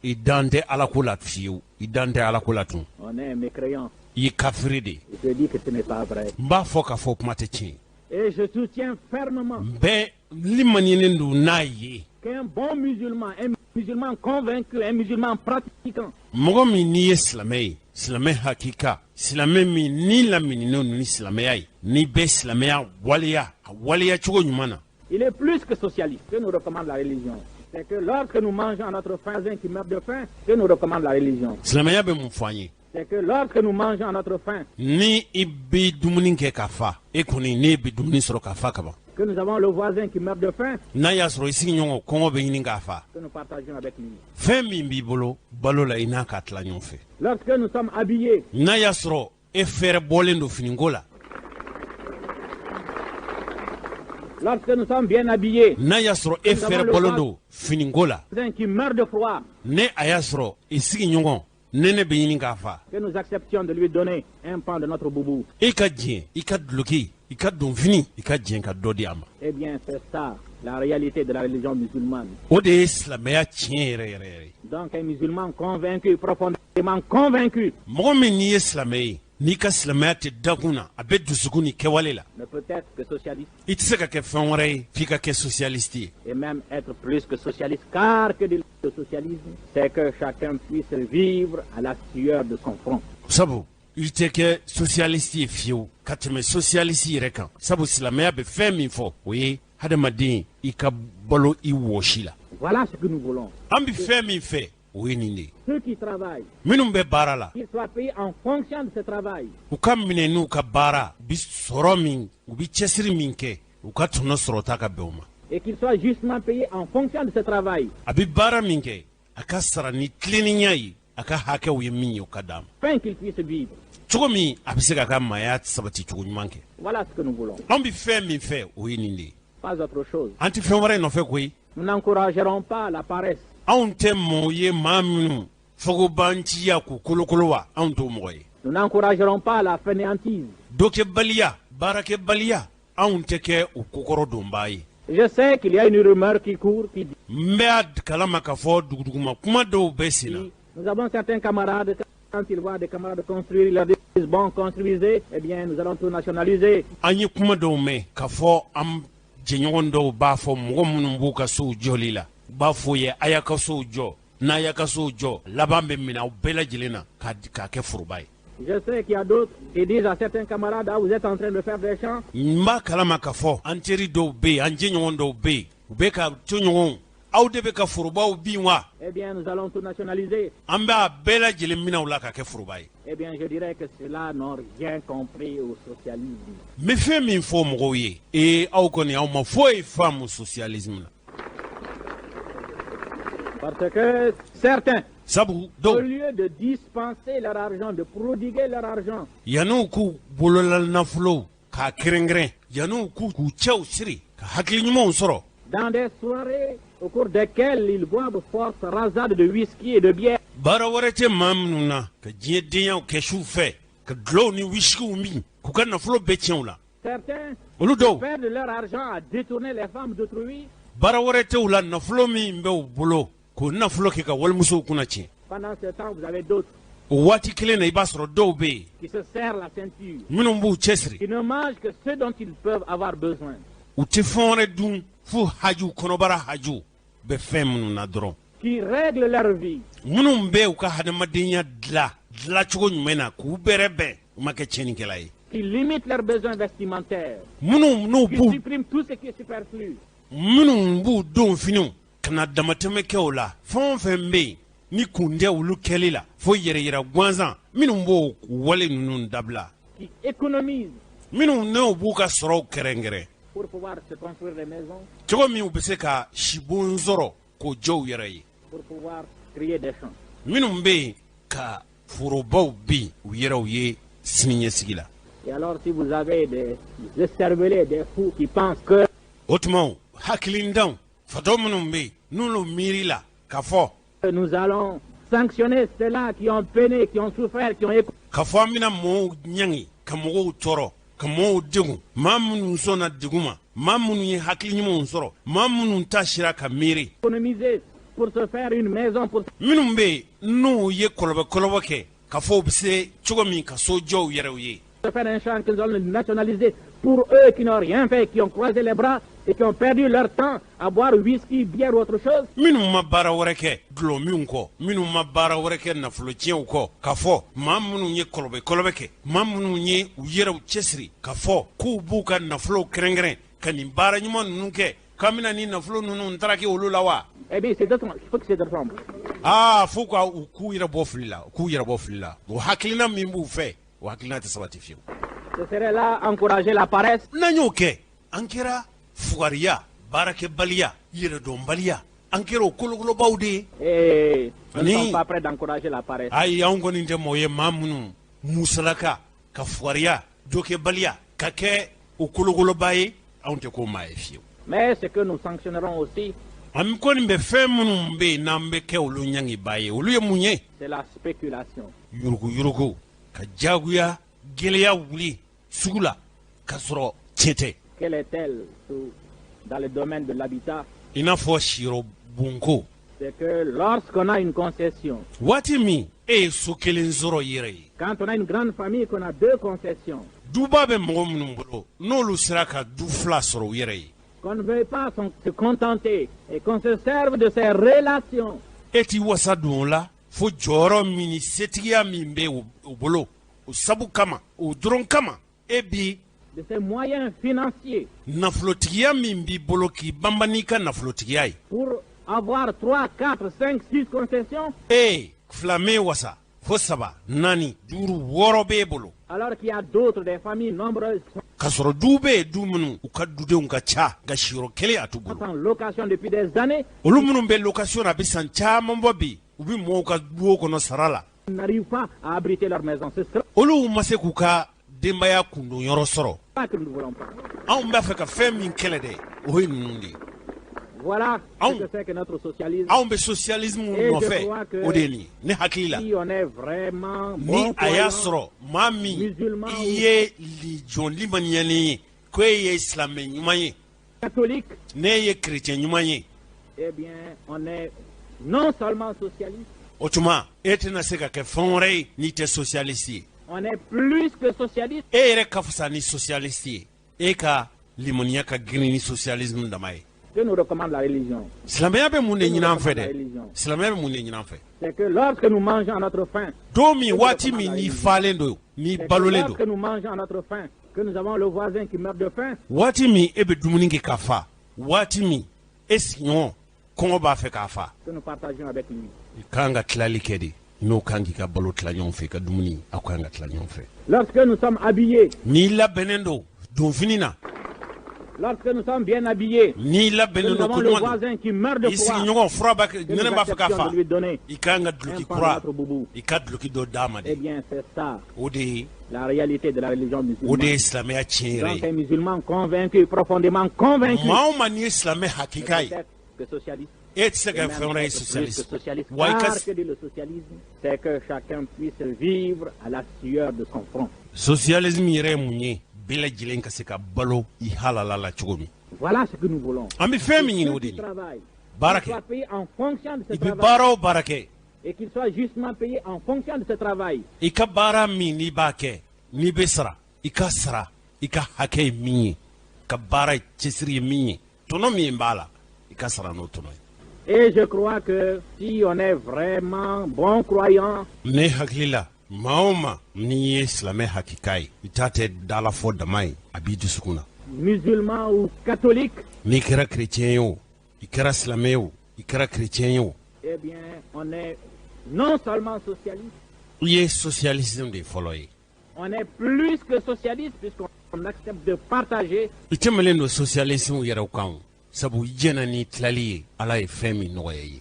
i dan tɛ alako la fiyewu i dan tɛ alako la tun on est mécréant. i ye kafiri de ye Je dis que ce n'est pas vrai. n b'a fɔ k'a fɔ kuma tɛ tiɲɛ Et je soutiens fermement bɛɛ limaniyenen don n'a ye qu'un bon musulman, un musulman convaincu, un musulman pratiquant, mɔgɔ min n'i ye silamɛ ye silamɛ hakika silamɛ min ni lamininen don ni silamɛya ye n'i bɛ silamɛya waleya a waleya cogo ɲuman na il est plus que socialiste, que nous recommande la religion. C'est que lorsque nous mangeons à notre voisin qui meurt de faim, que nous recommande la religion. silamɛya bɛ mun fɔ an ye C'est que lorsque nous mangeons à notre faim, ni i bɛ dumuni kɛ ka fa e kɔni ne bɛ dumuni sɔrɔ ka fa kaban que nous avons le voisin qui meurt de faim, n'a y'a sɔrɔ i sigiɲɔgɔn kɔngɔ bɛ ɲini k'a fa que nous partageons avec lui. fɛn min b'i bolo balo la i n'a k'a tila ɲɔgɔn fɛ Lorsque nous sommes habillés, n'a y'a sɔrɔ e fɛrɛ bɔlen don finiko la lorsque nous sommes bien habillés, n'a y'a sɔrɔ e fɛrɛ bɔlen don finiko la le voisin qui meurt de froid, ne a y'a sɔrɔ i sigiɲɔgɔn nɛnɛ bɛ ɲini k'a fa que nous acceptions de lui donner un pan de notre boubou. i ka diɲɛ i ka duloki i ka donfini i ka diɲɛ ka dɔ di a ma Eh bien, c'est ça, la réalité de la religion musulmane. o de ye silamɛya tiɲɛ yɛrɛ yɛrɛ yɛrɛ ye Donc, un musulman convaincu, profondément convaincu, mɔgɔ min n'i ye silamɛ ye n'i ka silamɛya tɛ dakun na a bɛ dusukun ni kɛwale la ne peut être que socialiste i tɛ se ka kɛ fɛn wɛrɛ ye f'i ka kɛ socialiste ye et même être plus que socialiste, car que le socialisme, c'est que chacun puisse vivre à la sueur de son front. sabu i tɛ kɛ socialiste ye fiyewu ka tɛmɛ socialiste yɛrɛ kan sabu silamɛya bɛ fɛn min fɔ o ye hadamaden i ka balo i wɔsi la Voilà ce que nous voulons. an bɛ fɛn min fɛ o ye nin de ye Ceux qui travaillent, minnu bɛ baara la qu'ils soient payés en fonction de ce travail. u ka minɛ n'u ka baara u bi sɔrɔ min u bi cɛsiri min kɛ u ka tɔnɔ sɔrɔta ka bɛn o ma Et qu'ils soient justement payés en fonction de ce travail. a bi baara min kɛ a ka sara ni tilennenya ye a ka hakɛw ye min ye o ka d'a ma Afin qu'ils puissent vivre. cogo min a bɛ se k'a ka maaya sabati cogo ɲuman kɛ Voilà ce que nous voulons. an bɛ fɛn min fɛ o ye nin de ye Pas autre chose. an tɛ fɛn wɛrɛ nɔfɛ koyi Nous n'encouragerons pas la paresse. anw tɛ mɔgɔw ye maa minnu fogobanciya k'u kolokolo wa anw t'o mɔgɔ ye Nous n'encouragerons pas la fainéantise. dɔkɛbaliya baarakɛbaliya anw tɛ kɛ u kokɔrɔ donbaa ye Je sais qu'il y a une rumeur qui court qui dit n bɛ a kalama k'a fɔ duguduguma kuma dɔw bɛ sen na nous avons certains camarades, quand ils voient des camarades construire, ils leur disent bon, construisez, eh bien, nous allons tout nationaliser. an ye kuma dɔw mɛn k'a fɔ an jɛɲɔgɔn dɔw b'a fɔ mɔgɔ minnu b'u ka sow jɔli la u b'a fɔ ye a y'a ka sow jɔ n'a y'a ka sow jɔ laban bɛ minɛ aw bɛɛ lajɛlen na k'a kɛ foroba ye Je sais qu'il y a d'autres qui disent à certains camarades, ah, vous êtes en train de faire des champs. n b'a kalama k'a fɔ an teri dɔw bɛ yen an jɛɲɔgɔn dɔw bɛ yen u bɛ ka toɲɔgɔnw aw de bɛ ka forobaw bin wa Eh bien, nous allons tout nationaliser. an b'a bɛɛ lajɛlen minɛ u la ka kɛ foroba ye Eh bien, je dirais que ceux-là n'ont rien compris au socialisme. n bɛ fɛn min fɔ mɔgɔw ye aw kɔni aw ma foyi faamu socialisme la Parce que certains, sabu au dɔw lieu de dispenser leur argent, de prodiguer leur argent, yanniw k'u bolola nafolow k'a kɛrɛnkɛrɛn yanniw k'u cɛw siri ka hakili ɲumanw sɔrɔ dans des soirées au cours desquelles ils boivent force rasade de whisky et de bière, baara wɛrɛ tɛ maa minnu na ka diɲɛ denyaw kɛ su fɛ ka dulɔw ni wisikiw min k'u ka nafolo bɛɛ tiɲɛ u la certains olu dɔw perdent leur argent à détourner les femmes d'autrui. baara wɛrɛ tɛ u la nafolo min bɛ u bolo k'o nafolo kɛ ka walimusow kunna tiɲɛ Pendant ce temps, vous avez d'autres o waati kelen na i b'a sɔrɔ dɔw bɛ yen qui se serrent la ceinture, minnu b'u cɛsiri qui ne mangent que ce dont ils peuvent avoir besoin. u tɛ fɛn wɛrɛ dun fo hajiw kɔnɔbara hajiw bɛ fɛn minnu na dɔrɔn qui règlent leur vie. Munum be u ka hadamadenya dla cogo ɲuman na k'u bɛrɛ bɛn u ma kɛ tiɲɛnikɛla ye. Qui limitent leurs besoins vestimentaires. Munum n'u Qui b'u suppriment tout ce qui est superflu. minnu b'u denw finiw ka na damatɛmɛ kɛ o la fɛn o fɛn bɛ yen ni kun tɛ olu kɛli la fo yɛrɛyɛrɛ gansan minnu b'o wale ninnu dabila. Qui économisent minnu n'u b'u ka sɔrɔw kɛrɛnkɛrɛn pour pouvoir se construire des maisons, cogo min u bɛ se ka sibon sɔrɔ k'o jɔ u yɛrɛ ye. pour pouvoir créer des champs. minnu bɛ yen ka forobaw bin u yɛrɛw ye siniɲɛsigi la. Et alors si vous avez des écervelés, des fous qui pensent que o tuma hakilintanw fatɔ minnu bɛ yen n'olu miiri la k'a fɔ nous allons sanctionner ceux-là qui ont peiné, qui ont souffert, qui ont écouté, k'a fɔ an bɛna mɔgɔw ɲangi ka mɔgɔw tɔɔrɔ ka mɔgɔw degun maa minnu sɔnna degun ma maa minnu ye hakili ɲumanw sɔrɔ maa minnu ta sira ka miiri économiser pour se faire une maison, pour minnu bɛ yen n'u ye kɔlɔbɛ kɛ k'a fɔ u bɛ se cogo min ka so jɔ u yɛrɛw ye. se faire un champ qu'ils ont nationalisé pour eux qui n'ont rien fait, qui ont croisé les bras et qui ont perdu leur temps à boire whisky, bière ou autre chose. minnu ma baara wɛrɛ kɛ dulɔmiw kɔ minnu ma baara wɛrɛ kɛ nafolociyɛnw kɔ k'a fɔ maa minnu ye kɔlɔbɛ kɛ maa minnu ye u yɛrɛw cɛsiri k'a fɔ k'u b'u ka nafolow kɛrɛnkɛrɛn ka nin baara ɲuman ninnu kɛ k'an bɛna ni nafolo ninnu ntaraki olu la wa. Eh bien, c'est d'autres, il faut que c'est d'autres formes. fo ka u k'u yɛrɛ bɔ fili la o hakilina min b'u fɛ o hakilina tɛ sabati fiyewu. Ce serait là encourager la paresse. n'an y'o kɛ an kɛra fugariya baarakɛbaliya yɛrɛdɔnbaliya an kɛra o kolokolobaw de ye. Et nous ne Ni- sommes pas prêts d'encourager la paresse. ayi anw kɔni tɛ mɔgɔ ye maa minnu musalaka ka fugariya dɔkɛbaliya ka kɛ o kolokoloba ye anw tɛ k'o maa ye fiyewu. Mais ce que nous sanctionnerons aussi, an kɔni bɛ fɛn minnu bɛ yen n'an bɛ kɛ olu ɲangiba ye olu ye mun ye. c'est la spéculation. yuruguyurugu ka jagoya gɛlɛya wuli sugu la k'a sɔrɔ tiɲɛ tɛ. Quelle est-elle dans le domaine de l'habitat? i n'a fɔ siyɔrɔ bonko C'est que lorsqu'on a une concession, waati min e ye so kelen sɔrɔ i yɛrɛ ye quand on a une grande famille, qu'on a deux concessions, duba bɛ mɔgɔ minnu bolo n'olu sera ka du fila sɔrɔ u yɛrɛ ye qu'on ne veuille pas se contenter et qu'on se serve de ces relations e t'i wasa don o la fo jɔyɔrɔ min ni setigiya min bɛ o bolo o sabu kama o dɔrɔn kama e bi de ces moyens financiers nafolotigiya min b'i bolo k'i banban n'i ka nafolotigiya ye pour avoir 3, 4, 5, 6 concessions, fila m'e wasa fo 3, 4, 5, 6 b'e bolo alors qu'il y a d'autres, des familles nombreuses, k'a sɔrɔ du bɛ yen du minnu u ka dudenw ka ca nka siyɔrɔ kelen a t'u qui sont bolo en location depuis des années, olu minnu bɛ location na a bɛ san caman bɔ bi u bɛ mɔgɔw ka duw kɔnɔ sara la n'arrivent pas à abriter leur maison. C'est ça olu ma se k'u ka denbaya kundonyɔrɔ sɔrɔ que nous ne voulons pas. anw b'a fɛ ka fɛn min kɛlɛ dɛ o ye ninnu de ye Voilà Ah, ce que c'est que notre socialisme. anw bɛ socialisme Et je nɔfɛ crois que o de ye nin ye ne hakili la si on est vraiment ni bon a y'a croyant, sɔrɔ maa min musulman i ye jɔn limaniyalen ye ko e ye silamɛ ɲuman ye catholique, ne ye kerecɛn ɲuman ye eh bien, on est non seulement socialiste, o tuma e tɛna se ka kɛ fɛn wɛrɛ ye n'i tɛ socialiste ye on est plus que socialiste. e yɛrɛ ka fisa ni socialiste ye e ka limaniya ka girin ni socialisme dama ye Que nous recommande la religion, silamɛya bɛ mun de ɲini an fɛ la dɛ religion, silamɛya bɛ mun de ɲini an fɛ c'est que lorsque nous mangeons à notre faim, don min waati min n'i falen don n'i c'est que balolen lorsque don nous mangeons à notre faim, que nous avons le voisin qui meurt de faim, waati min e bɛ dumuni kɛ k'a fa waati min e sigiɲɔgɔn kɔngɔ b'a fɛ k'a fa que nous partageons avec lui. i kan ka tilali kɛ de n'o kan k'i ka balo tila ɲɔgɔn fɛ i ka dumuni aw kan ka tila ɲɔgɔn fɛ Lorsque nous sommes habillés, n'i labɛnnen don donfini na lorsque nous sommes bien habillés, n'i que labɛnnen nous don avons ko le ɲuman don voisin qui meurt de i froid, sigiɲɔgɔn fura b'a kɛ que nous ɲɛnɛ b'a fɛ k'a acceptions fa de lui donner i kan ka un duloki pan de kura notre boubou. i ka duloki dɔ d'a ma Eh de bien, c'est ça, o de ye la réalité de la religion o de musulmane. ye silamɛya tiɲɛ yɛrɛ Donc, ye un musulman convaincu, profondément convaincu, maa o maa n'i ye silamɛ hakika ye peut-être que socialiste, e tɛ se et ka même fɛn wɛrɛ ye peut-être plus que socialiste socialiste. wa i ka Car que dit le socialisme, c'est que chacun puisse vivre à la sueur de son front. socialisme yɛrɛ ye mun ye bɛɛ lajɛlen ka se ka balo i halala la cogo min Voilà ce que nous voulons. an bɛ fɛn min ɲini o Ceux de qui ye travaillent, baara qu'ils soient kɛ payés en fonction de ce i bɛ travail baara o baara kɛ et qu'ils soient justement payés en fonction de ce travail. i ka baara min n'i b'a kɛ n'i bɛ sara i ka sara i ka hakɛ ye min ye ka baara cɛsiri ye min ye tɔnɔ min b'a la i ka sara n'o tɔnɔ ye Et je crois que si on est vraiment bon croyant, ne hakili la maa o maa n'i ye silamɛ hakika ye i t'a tɛ dala fɔ dama ye a b'i dusukun na musulman ou catholique, n'i kɛra kerecɛn ye o i kɛra silamɛ ye o i kɛra kerecɛn ye o eh bien, on est non seulement socialiste, i ye socialisme de fɔlɔ ye on est plus que socialiste puisqu'on accepte de partager i tɛmɛlen don socialisme yɛrɛw kan o sabu i jɛna ni tilali ye ala ye fɛn min nɔgɔya ye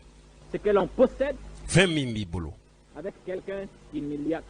ce que l'on possède fɛn min b'i bolo avec quelqu'un qui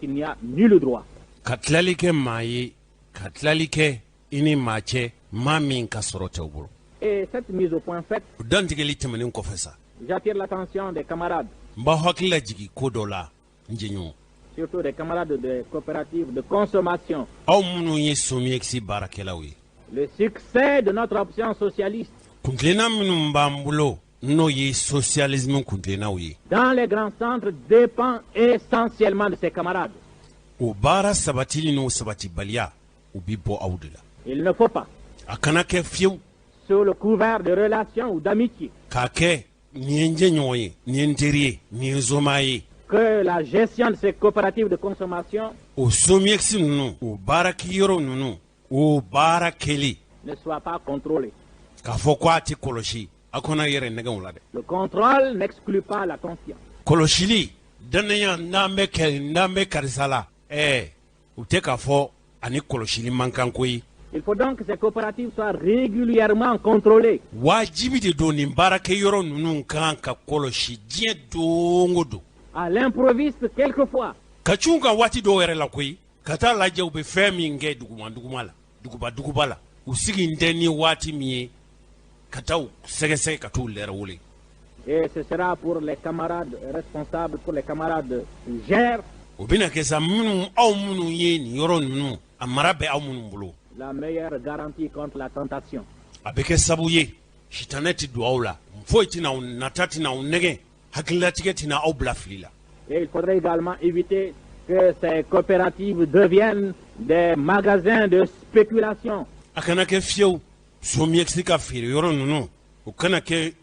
n'y a nul droit. ka tilali kɛ maa ye ka tilali kɛ i ni maa cɛ maa min ka sɔrɔ tɛ u bolo Et cette mise au point faite, o dantigɛli tɛmɛnen kɔfɛ sa j'attire l'attention des camarades, n b'aw hakili lajigi ko dɔ la n jɛɲɔgɔn surtout des camarades des coopératives de consommation. aw minnu ye somiyɛkisi baarakɛlaw ye Le succès de notre option socialiste kuntilenna minnu b'an bolo n'o ye socialisme kuntilennaw ye dans les grands centres dépend essentiellement de ses camarades. o baara sabatili n'o sabatibaliya u bi bɔ aw de la Il ne faut pas, a kana kɛ fiyewu sous le couvert de relations ou d'amitié, k'a kɛ nin ye n jɛɲɔgɔn ye nin ye n teri ye nin ye n zoma ye que la gestion de ces coopératives de consommation o somiyɛkisi ninnu o baarakɛyɔrɔ ninnu o baara kɛli ne soit pas contrôlée. k'a fɔ ko a tɛ kɔlɔsi a kɔnɔ yɛrɛ nɛgɛw la dɛ Le contrôle n'exclut pas la confiance. kɔlɔsili dannaya n'an bɛ karisa la u tɛ k'a fɔ ani kɔlɔsili man kan ko ye Il faut donc que ces coopératives soient régulièrement contrôlées. wajibi de don nin baarakɛyɔrɔ ninnu kan ka kɔlɔsi diɲɛ don o don À l'improviste, quelquefois, ka cun ka waati dɔw yɛrɛ la koyi ka taa lajɛ u bɛ fɛn min kɛ duguba la u sigi n tɛ ni waati min ye ka taa u sɛgɛsɛgɛ ka t'u lɛrɛ wele et ce sera pour les camarades responsables, pour les camarades qui gèrent o bɛna kɛ sa aw minnu ye nin yɔrɔ ninnu a mara bɛ aw minnu bolo la meilleure garantie contre la tentation. a bɛ kɛ sabu ye sitanɛ tɛ don aw la foyi tɛna aw nata tɛna aw nɛgɛn hakililatigɛ tɛna aw bila fili la Et il faudrait également éviter que ces coopératives deviennent des magasins de spéculation. a kana kɛ fiyewu somiyɛkisi ka feere yɔrɔ ninnu o kana kɛ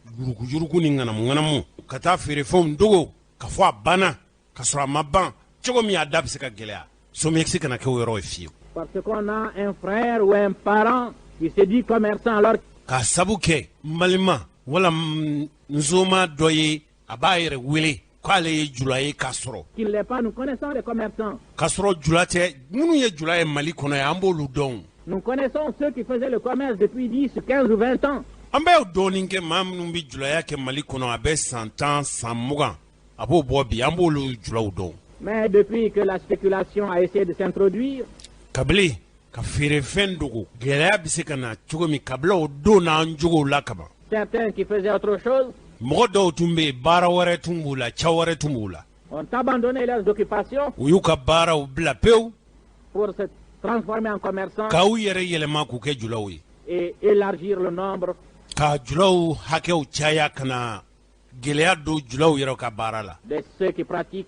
yurugu ni ŋanamu ka taa feere fɛnw dogo ka fɔ a banna ka sɔrɔ a ma ban cogo min a da bɛ se ka gɛlɛya somiyɛkisi kana kɛ o yɔrɔ ye fiyewu Parce qu'on a un frère ou un parent qui se dit commerçant alors k'a sabu kɛ n balima wala n zoma dɔ ye a b'a yɛrɛ wele k'ale ye jula ye k'a sɔrɔ qu'il n'est pas, nous connaissons les commerçants. k'a sɔrɔ jula tɛ minnu ye jula ye mali kɔnɔ ye an b'olu dɔn Nous connaissons ceux qui faisaient le commerce depuis 10, 15 ou 20 ans. an bɛ dɔɔnin kɛ maa minnu bɛ julaya kɛ mali kɔnɔ a bɛ san 10 san 20 a b'o bɔ bi an b'olu julaw dɔn Mais depuis que la spéculation a essayé de s'introduire, kabili ka feerefɛn dogo gɛlɛya bɛ se ka na cogo min kabila o don n'an jogow la kaban certains qui faisaient autre chose mɔgɔ dɔw tun bɛ yen baara wɛrɛ tun b'u la ca wɛrɛ tun b'u la ont abandonné leurs occupations u y'u ka baaraw bila pewu pour se transformer en commerçants k'aw yɛrɛ yɛlɛma k'u kɛ julaw ye et élargir le nombre ka julaw hakɛw caya ka na gɛlɛya don julaw yɛrɛ ka baara la de ceux qui pratiquent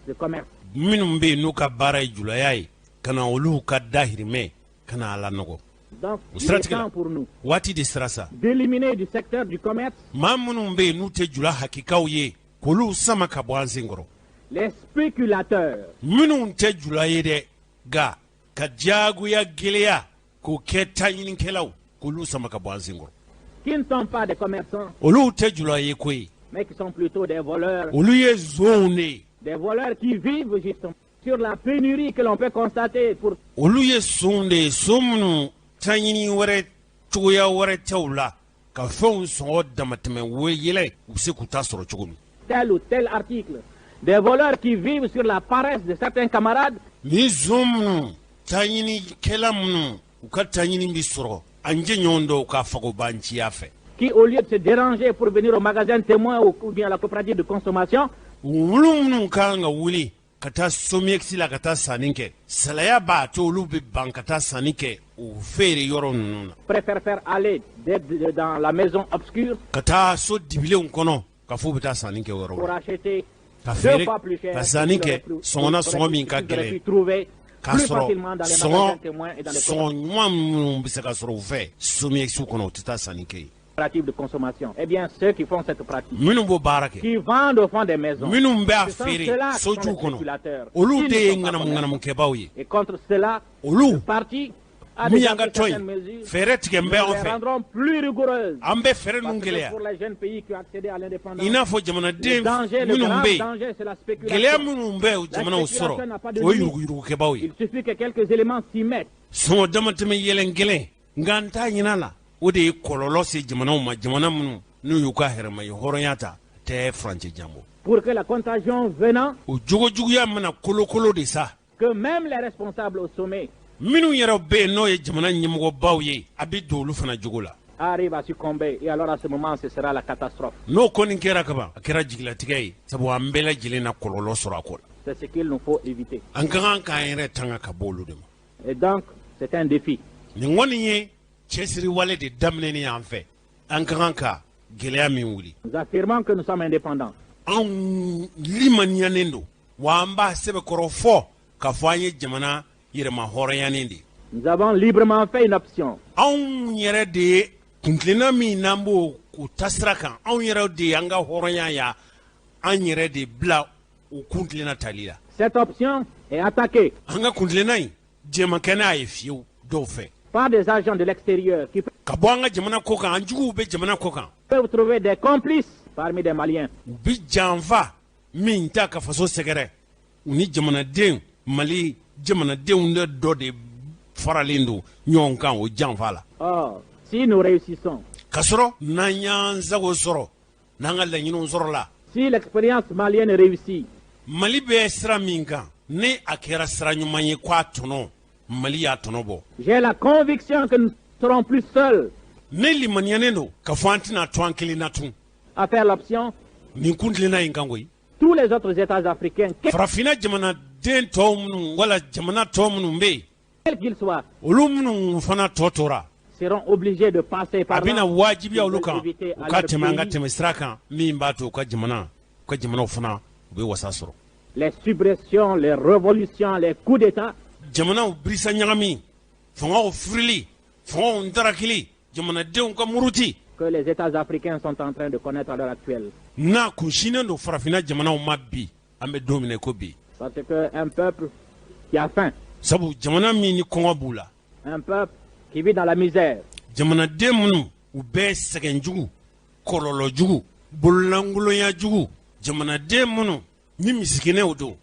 le commerce. minnu bɛ yen n'u ka baara ye julaya ye ka na olu ka dahirimɛ ka na a lanɔgɔ Donc, o il est siratigɛ la temps pour nous waati de sira sa d'éliminer du secteur du commerce maa minnu bɛ yen n'u tɛ jula hakikaw ye k'olu sama ka bɔ an senkɔrɔ les spéculateurs minnu tɛ jula ye dɛ nka ka diyagoya gɛlɛya k'o kɛ taɲinikɛlaw k'olu sama ka bɔ an senkɔrɔ qui ne sont pas des commerçants, olu tɛ jula ye koyi mais qui sont plutôt des voleurs. olu ye zonw de ye Des voleurs qui vivent justement sur la pénurie que l'on peut constater pour olu ye sonw de ye son minnu taɲini wɛrɛ cogoya wɛrɛ tɛw la ka fɛnw sɔngɔ damatɛmɛ yɛlɛ u bɛ se k'u ta sɔrɔ cogo min tel ou tel article. Des voleurs qui vivent sur la paresse de certains camarades ni zon minnu taɲinikɛla minnu u ka taɲini bi sɔrɔ an jɛɲɔgɔn dɔw k'a fago b'an ciya fɛ qui, au lieu de se déranger pour venir au magasin témoin ou bien à la coopérative de consommation, wulu minnu kan ka wuli ka taa somiyɛkisi la ka taa sanni kɛ salaya b'a to olu bɛ ban ka taa sanni kɛ o feere yɔrɔ ninnu na préfèrent faire aller dans la maison obscure ka taa so dibilenw kɔnɔ ka fɔ u bɛ taa sanni kɛ o yɔrɔ pour la acheter ka deux feere fois plus cher ka sanni kɛ sɔngɔna sɔngɔ min ka qu'ils auraient pu gɛlɛn trouver k'a plus sɔrɔ facilement dans les magasins témoins et dans les sɔngɔ ɲuman minnu bɛ se ka sɔrɔ u fɛ somiyɛkisiw kɔnɔ u tɛ taa sanni kɛ yen coopératives de consommation. Eh bien, ceux qui font cette pratique, minnu b'o baara kɛ qui vendent au fond des maisons, minnu b'a ce sont feere ceux-là qui sont sojuw les kɔnɔ spéculateurs. olu Ils de ne ye sont pas ŋanamu-ŋanamukɛbaw ye Et contre cela, olu le parti a min déjà y'an ka pris tɔn certaines ye mesures. fɛɛrɛ tigɛ n bɛ Nous an les fɛ rendrons plus rigoureuses. an bɛ fɛɛrɛ Parce ninnu que gɛlɛya pour les jeunes pays qui ont accédé à l'indépendance, i n'a fɔ le jamanaden danger, le minnu grave bɛ yen danger, c'est la gɛlɛya spéculation. minnu bɛ jamanaw sɔrɔ o ye yuruguyurugukɛbaw ye Il suffit que quelques éléments s'y mettent. sɔngɔ damatɛmɛ yɛlɛn gɛlɛn nka n t'a ɲin'a la o de ye kɔlɔlɔ se jamanaw ma jamana minnu n'u y'u ka hɛrɛma ye hɔrɔnya ta tɛ furancɛ janbɔ Pour que la contagion venant, o jogojuguya mana kolokolo de sa que même les responsables au sommet minnu yɛrɛ bɛ yen n'o ye jamana ɲɛmɔgɔbaw ye a bɛ don olu fana jogo la arrivent à succomber. Et alors à ce moment, ce sera la catastrophe. n'o kɔni kɛra kaban a kɛra jigilatigɛ ye sabu an bɛɛ lajɛlen na kɔlɔlɔ sɔrɔ a ko la C'est ce qu'il nous faut éviter. an ka kan k'an yɛrɛ tanga ka bɔ olu de ma Et donc, c'est un défi. nin kɔni ye cɛsiriwale de daminɛni y'an fɛ an ka kan ka gɛlɛya min wuli Nous affirmons que nous sommes indépendants. anw limaniyanen don wa an b'a sɛbɛkɔrɔ fɔ k'a fɔ an ye jamana yɛrɛma hɔrɔnyanen de ye Nous avons librement fait une option. anw yɛrɛ de ye kuntilenna min n'an b'o o tasira kan anw yɛrɛ de ye an ka hɔrɔnya ya an yɛrɛ de bila o kuntilenna tali la Cette option est attaquée an ka kuntilenna in jɛmakɛnɛ a ye fiyewu dɔw fɛ par des agents de l'extérieur qui ka bɔ an ka jamana ko kan an juguw bɛ jamana ko kan peuvent trouver des complices parmi des Maliens. u bi janfa min ta ka faso sɛgɛrɛ u ni jamanaden mali jamanadenw de dɔ de faralen don ɲɔgɔn kan o janfa la Or, si nous réussissons, k'a sɔrɔ n'an y'an sago sɔrɔ n'an ka laɲiniw sɔrɔla si l'expérience malienne réussit, mali bɛ sira min kan ni a kɛra sira ɲuman ye k'a tɔnɔ mali y'a tɔnɔ bɔ j'ai la conviction que nous ne serons plus seuls ne limaniyanen don k'a fɔ an tɛna to an kelen na tun à faire l'option. nin kuntilenna in kan koyi Tous les autres États africains, farafinna jamanaden tɔw minnu wala jamana tɔw minnu bɛ yen quels qu'ils soient, olu minnu fana tɔ tora seront obligés de passer a par bɛna là. wajibiya Ils olu veulent kan éviter u à ka leur tɛmɛ an ka pays tɛmɛ sira kan min b'a to u ka jamanaw fana u bɛ wasa sɔrɔ les subversions, les révolutions, les coups d'État. jamanaw birisa ɲagami fangaw firili fangaw ntarakili jamanadenw ka muruti que les États africains sont en train de connaître à l'heure actuelle. n'a kunsinen don farafinna jamanaw ma bi an bɛ don min na i ko bi Parce qu'un peuple qui a faim, sabu jamana min ni kɔngɔ b'u la un peuple qui vit dans la misère, jamanaden minnu u bɛɛ sɛgɛn jugu kɔlɔlɔ jugu bololankolonya jugu jamanaden minnu ni misikinɛw don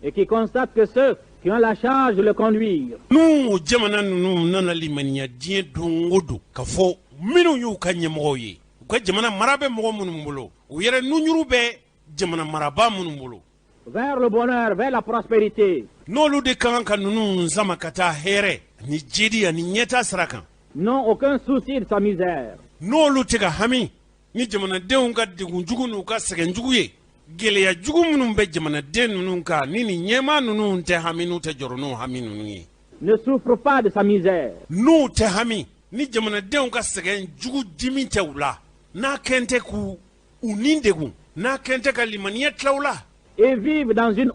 et qui constate que ceux qui ont la charge de le conduire n'u o jamana ninnu nana limaniya diɲɛ don o don k'a fɔ minnu y'u ka ɲɛmɔgɔw ye u ka jamana mara bɛ mɔgɔ minnu bolo u yɛrɛ nuɲuru bɛ jamana marabaa minnu bolo vers le bonheur, vers la prospérité, n'olu de ka kan ka ninnu sama ka taa hɛrɛ ani jedi ani ɲɛta sira kan n'ont aucun souci de sa misère. n'olu tɛ ka hami ni jamanadenw ka degun jugu n'u ka sɛgɛn jugu ye gɛlɛya jugu minnu bɛ jamanaden ninnu kan ni nin ɲɛmaa ninnu tɛ hami n'u tɛ jɔrɔ n'u hami ninnu ye Ne souffre pas de sa misère. n'u tɛ hami ni jamanadenw ka sɛgɛn jugu dimi tɛ u la n'a kɛn tɛ k'u u ni degun n'a kɛn tɛ ka limaniya tila u la Et vivent dans une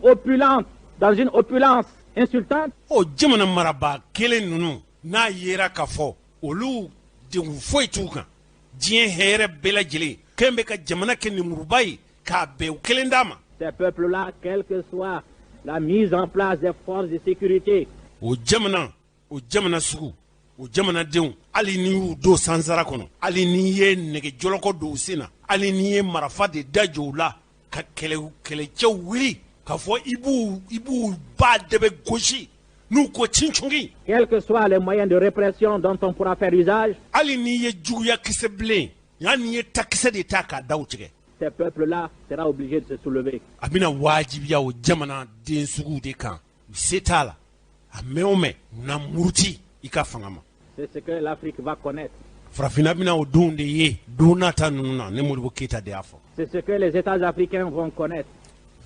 opulence insultante. o jamana marabaa kelen ninnu n'a yera k'a fɔ olu degun foyi t'u kan diɲɛ hɛrɛ bɛɛ lajɛlen kɛn bɛ ka jamana kɛ nimuruba ye k'a bɛn u kelen d'a ma Ces peuples-là, quelle que soit la mise en place des forces de sécurité, o jamana sugu o jamanadenw hali n'i y'u don sansara kɔnɔ hali n'i ye nɛgɛjɔlɔkɔ don u sen na hali n'i ye marifa de da jɔ u la ka kɛlɛcɛw wuli k'a fɔ i b'u ba dɛbɛ gosi n'u ko cincungi quels que soient les moyens de répression dont on pourra faire usage, hali n'i ye juguya kisɛ bilen hali n'i ye takisɛ de ta k'a da u tigɛ ces peuples-là seront obligés de se soulever. a bɛna wajibiya o jamanaden suguw de kan se t'a la a mɛn o mɛn na muruti i ka fanga ma C'est ce que l'Afrique va connaître. farafinna bɛna o donw de ye don nata ninnu na ne modibo keyita de y'a fɔ C'est ce que les États africains vont connaître.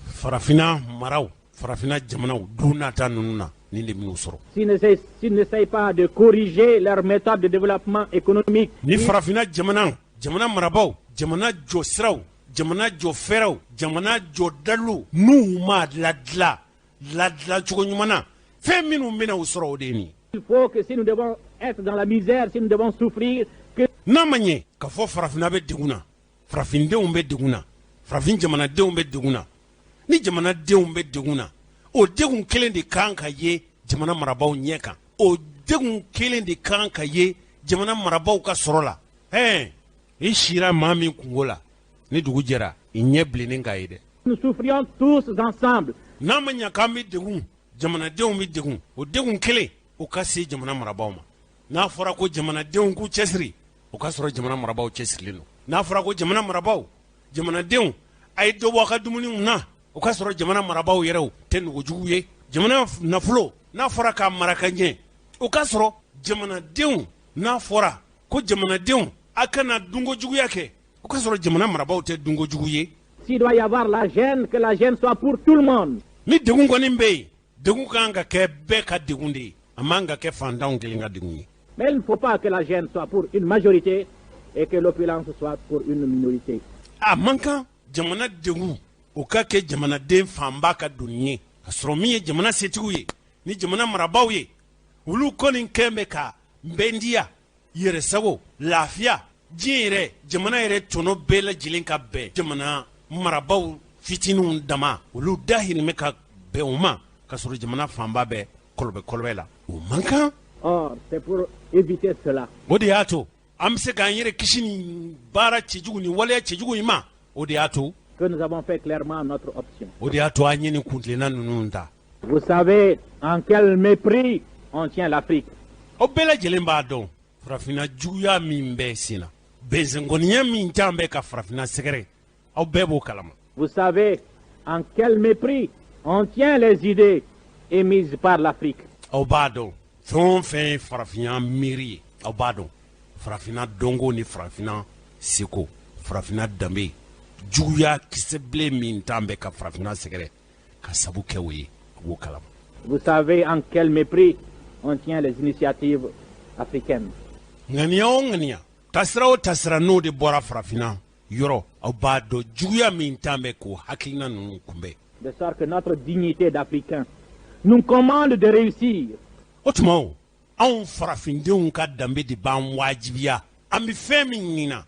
farafinna maraw farafinna jamanaw don nata ninnu na nin de min'u sɔrɔ S'ils n'essayent pas de corriger leur méthode de développement économique, ni farafinna jamana marabaw jamana jɔ siraw jamana jɔ fɛrɛw jamana jɔ dalilu n'u ma ladila cogo ɲuman na fɛn minnu bɛna u sɔrɔ o de ye nin il faut que si nous devons être dans la misère, si nous devons souffrir, que n'a ma ɲɛ ka fɔ farafina bɛ degun na farafindenw bɛ degun na farafin jamanadenw bɛ degun na ni jamanadenw bɛ degun na o degun kelen de kan ka ye jamana marabaaw ɲɛ kan o degun kelen de kan ka ye jamana marabaaw ka sɔrɔ la i sira maa min kungo la ni dugu jɛra i ɲɛ bilennen k'a ye dɛ. Nous souffrions tous ensemble. n'a ma ɲɛ k'an bɛ degun jamanadenw bɛ degun o degun kelen o ka se jamana marabaaw ma n'a fɔra ko jamanadenw k'u cɛsiri o ka sɔrɔ jamana marabaaw cɛsirilen don n'a fɔra ko jamana marabaaw jamanadenw a ye dɔ bɔ a ka dumuniw na o ka sɔrɔ jamana marabaaw yɛrɛw tɛ nugujugu ye jamana nafolo n'a fɔra k'a mara ka ɲɛ o ka sɔrɔ jamanadenw n'a fɔra ko jamanadenw a kana dunkojuguya kɛ o ka sɔrɔ jamana marabaaw tɛ dunkojugu ye. S'il doit y avoir la gêne, que la gêne soit pour tout le monde. Ni degun kɔni bɛ yen degun kan ka kɛ bɛɛ ka degun de ye a man ka kɛ fantanw kelen ka degun ye. Mais il ne faut pas que la gêne soit pour une majorité et que l'opulence soit pour une minorité. A man kan jamana degun o ka kɛ jamanaden fanba ka doni ye ka sɔrɔ min ye jamana setigiw ye ni jamana marabaaw ye olu kɔni kɛn bɛ ka bɛndiya yɛrɛsago lafiya diɲɛ yɛrɛ jamana yɛrɛ tɔnɔ bɛɛ lajɛlen ka bɛn jamana marabaaw fitininw dama olu dahirimɛ ka bɛn o ma ka sɔrɔ jamana fanba bɛ kɔlɔbɛ la o man kan. Or, c'est pour éviter cela. O de y'a to an bɛ se k'an yɛrɛ kisi ni baara cɛjugu ni waleya cɛjugu in ma o de y'a to. Que nous avons fait clairement notre option. O de y'a to an ye nin kuntilenna ninnu ta. Vous savez en quel mépris on tient l'Afrique. Aw bɛɛ lajɛlen b'a dɔn farafina juguya min bɛ sen na bɛnsɛnkɔniya min t'an bɛ ka farafina sɛgɛrɛ aw bɛɛ b'o kalama. Vous savez en quel mépris on tient les idées émises par l'Afrique. Aw b'a dɔn fɛn o fɛn ye farafinya miiri ye aw b'a dɔn farafina dɔnko ni farafina seko farafina danbe juguya kisɛbilen min t'an bɛ ka farafina sɛgɛrɛ ka sabu kɛ o ye a b'o kalama. Vous savez en quel mépris on tient les initiatives africaines. ŋaniya o ŋaniya tasira o tasira n'o de bɔra farafina yɔrɔ aw b'a dɔn juguya min t'an bɛ k'o hakilina ninnu kunbɛn. De sorte que notre dignité d'Africain nous commande de réussir. O tuma o anw farafindenw ka danbe de b'an wajibiya an bɛ fɛn min ɲinina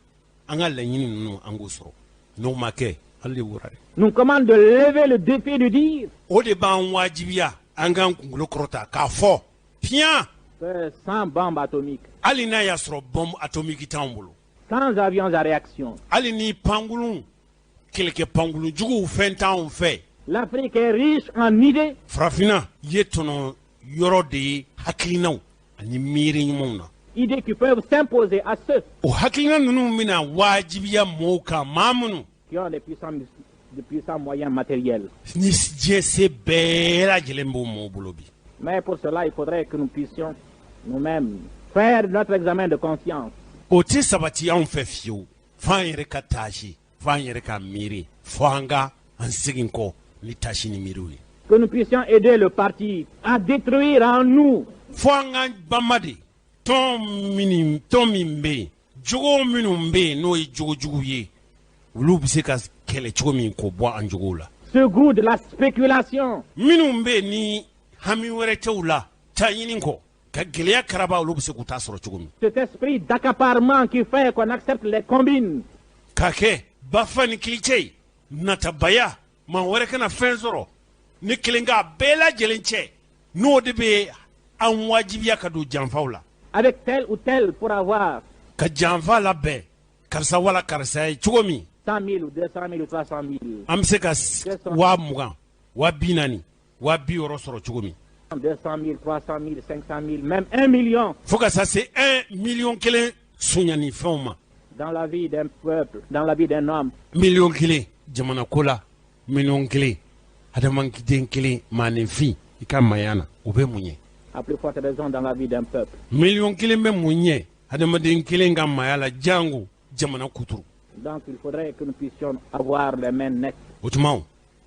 an ka laɲini ninnu an k'o sɔrɔ n'o ma kɛ hali de wura dɛ. Nous commande de lever le défi de dire o de b'an wajibiya an k'an kunkolo kɔrɔta k'a fɔ piyan que sans bombe atomique, hali n'a y'a sɔrɔ bɔnbu atomiki t'anw bolo sans avions à réaction, hali ni pankulun kɛlɛkɛ pankulun juguw fɛn t'anw fɛ l'Afrique est riche en idées farafina ye tɔnɔ yɔrɔ de ye hakilinaw ani miiri ɲumanw na. idées qui peuvent s'imposer à ceux o hakilina ninnu bɛna wajibiya mɔɔw kan maa minnu qui ont de puissants moyens matériels. ni diɲɛ se bɛɛ lajɛlen b'o mɔɔw bolo bi. Mais pour cela, il faudrait que nous puissions nous-mêmes faire notre examen de conscience. o tɛ sabati anw fɛ fiyewu f'an yɛrɛ ka taasi f'an yɛrɛ ka miiri fo an ka an segin kɔ ni taasi ni miiriw ye. Que nous puissions aider le parti à détruire en nous fo an ka banba de tɔn min bɛ yen jogo minnu bɛ yen n'o ye jogojugu ye olu bɛ se ka kɛlɛ cogo min k'o bɔ an jogow la. ce goût de la spéculation. minnu bɛ yen ni hami wɛrɛ tɛw la taa ɲini kɔ ka gɛlɛya karaba olu bɛ se k'u ta sɔrɔ cogo min. Cet esprit d'accaparement qui fait qu'on accepte les combines. K'a kɛ bafa ni kilicɛ ye natabaya maa wɛrɛ kana fɛn sɔrɔ ni kelen k'a bɛɛ lajɛlen cɛ n'o de bɛ an wajibiya ka don janfaw la. Avec tel ou tel pour avoir ka janfa labɛn karisa wala karisa ye cogo min. 100 000 ou 200 000 ou 300 000. an bɛ se ka 20,000 40,000 60 sɔrɔ cogo min. 200 000, 300 000, 500 000, même 1 million. fo ka taa se 1 million kelen soɲani fɛnw ma. Dans la vie d'un peuple, dans la vie d'un homme. Million kelen jamana ko la million kelen adamaden kelen maanifin i ka maaya na o bɛ mun ye. À plus forte raison dans la vie d'un peuple. Million kelen bɛ mun ye adamaden kelen ka maaya la jango jamana kuturu. Donc il faudrait que nous puissions avoir les mains nettes. O tuma o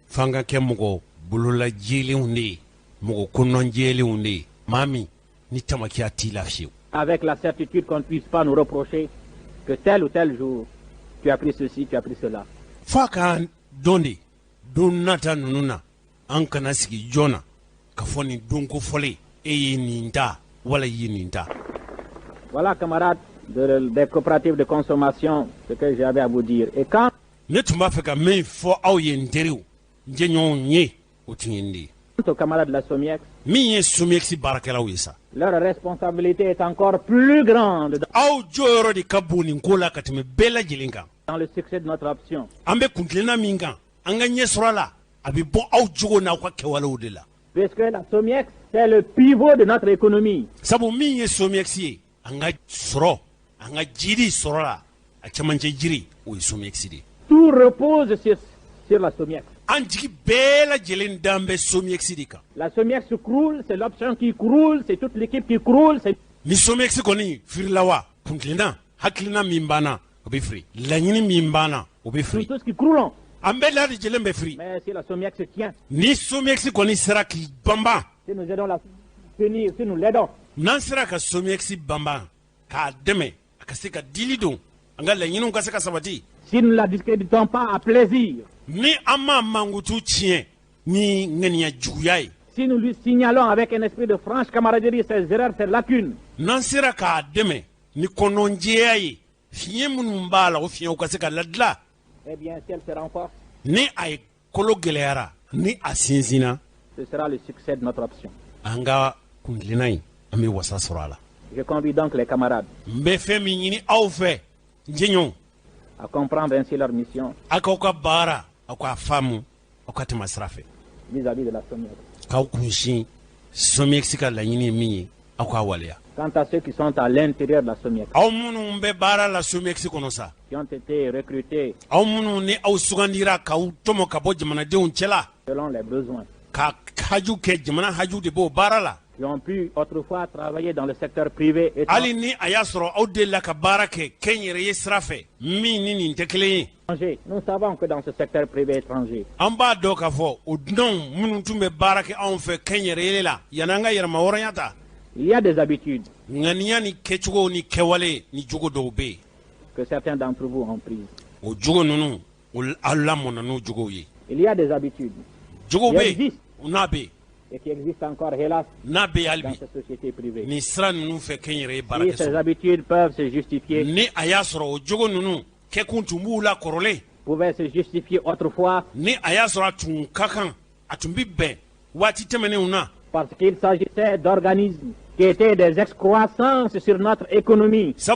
f'an ka kɛ mɔgɔ bololajeelenw de ye mɔgɔ kɔnɔnjɛɛlenw de ye maa min ni tamakiya t'i la fiyewu. Avec la certitude qu'on ne puisse pas nous reprocher que tel ou tel jour tu as pris ceci, tu as pris cela. F'a k'an dɔn de don nata ninnu na an kana sigi joona ka fɔ nin don kofɔlen e ye nin ta wala i ye nin ta. Voilà camarades des coopératives de consommation, ce que j'avais à vous dire. Et quand aux camarades de la SOMIEX, leur responsabilité est encore plus grande dans le succès de notre option. Puisque la SOMIEX, c'est le pivot de notre économie. Tout repose sur la SOMIEX. La SOMIEX croule, c'est l'option qui croule, c'est toute l'équipe qui croule. C'est tout ce qui croulons. Mais si la SOMIEX se tient, si nous aidons la tenir, si nous l'aidons, si nous ne la discréditons pas à plaisir, si nous lui signalons avec un esprit de franche camaraderie ses erreurs, ses lacunes, eh bien, si elle se renforce, ce sera le succès de notre option. Je convie donc les camarades à comprendre ainsi leur mission vis-à-vis de la SOMIEX. Quant à ceux qui sont à l'intérieur de la SOMIEX, qui ont été recrutés selon les besoins, qui ont pu autrefois travailler dans le secteur privé étranger. Nous savons que dans ce secteur privé étranger, il y a des habitudes que certains d'entre vous ont prises. Il y a des habitudes qui existent et qui existent encore, hélas, dans cette société privée. Si ces habitudes peuvent se justifier, pouvaient se justifier autrefois, parce qu'il s'agissait d'organismes qui étaient des excroissances sur notre économie. Si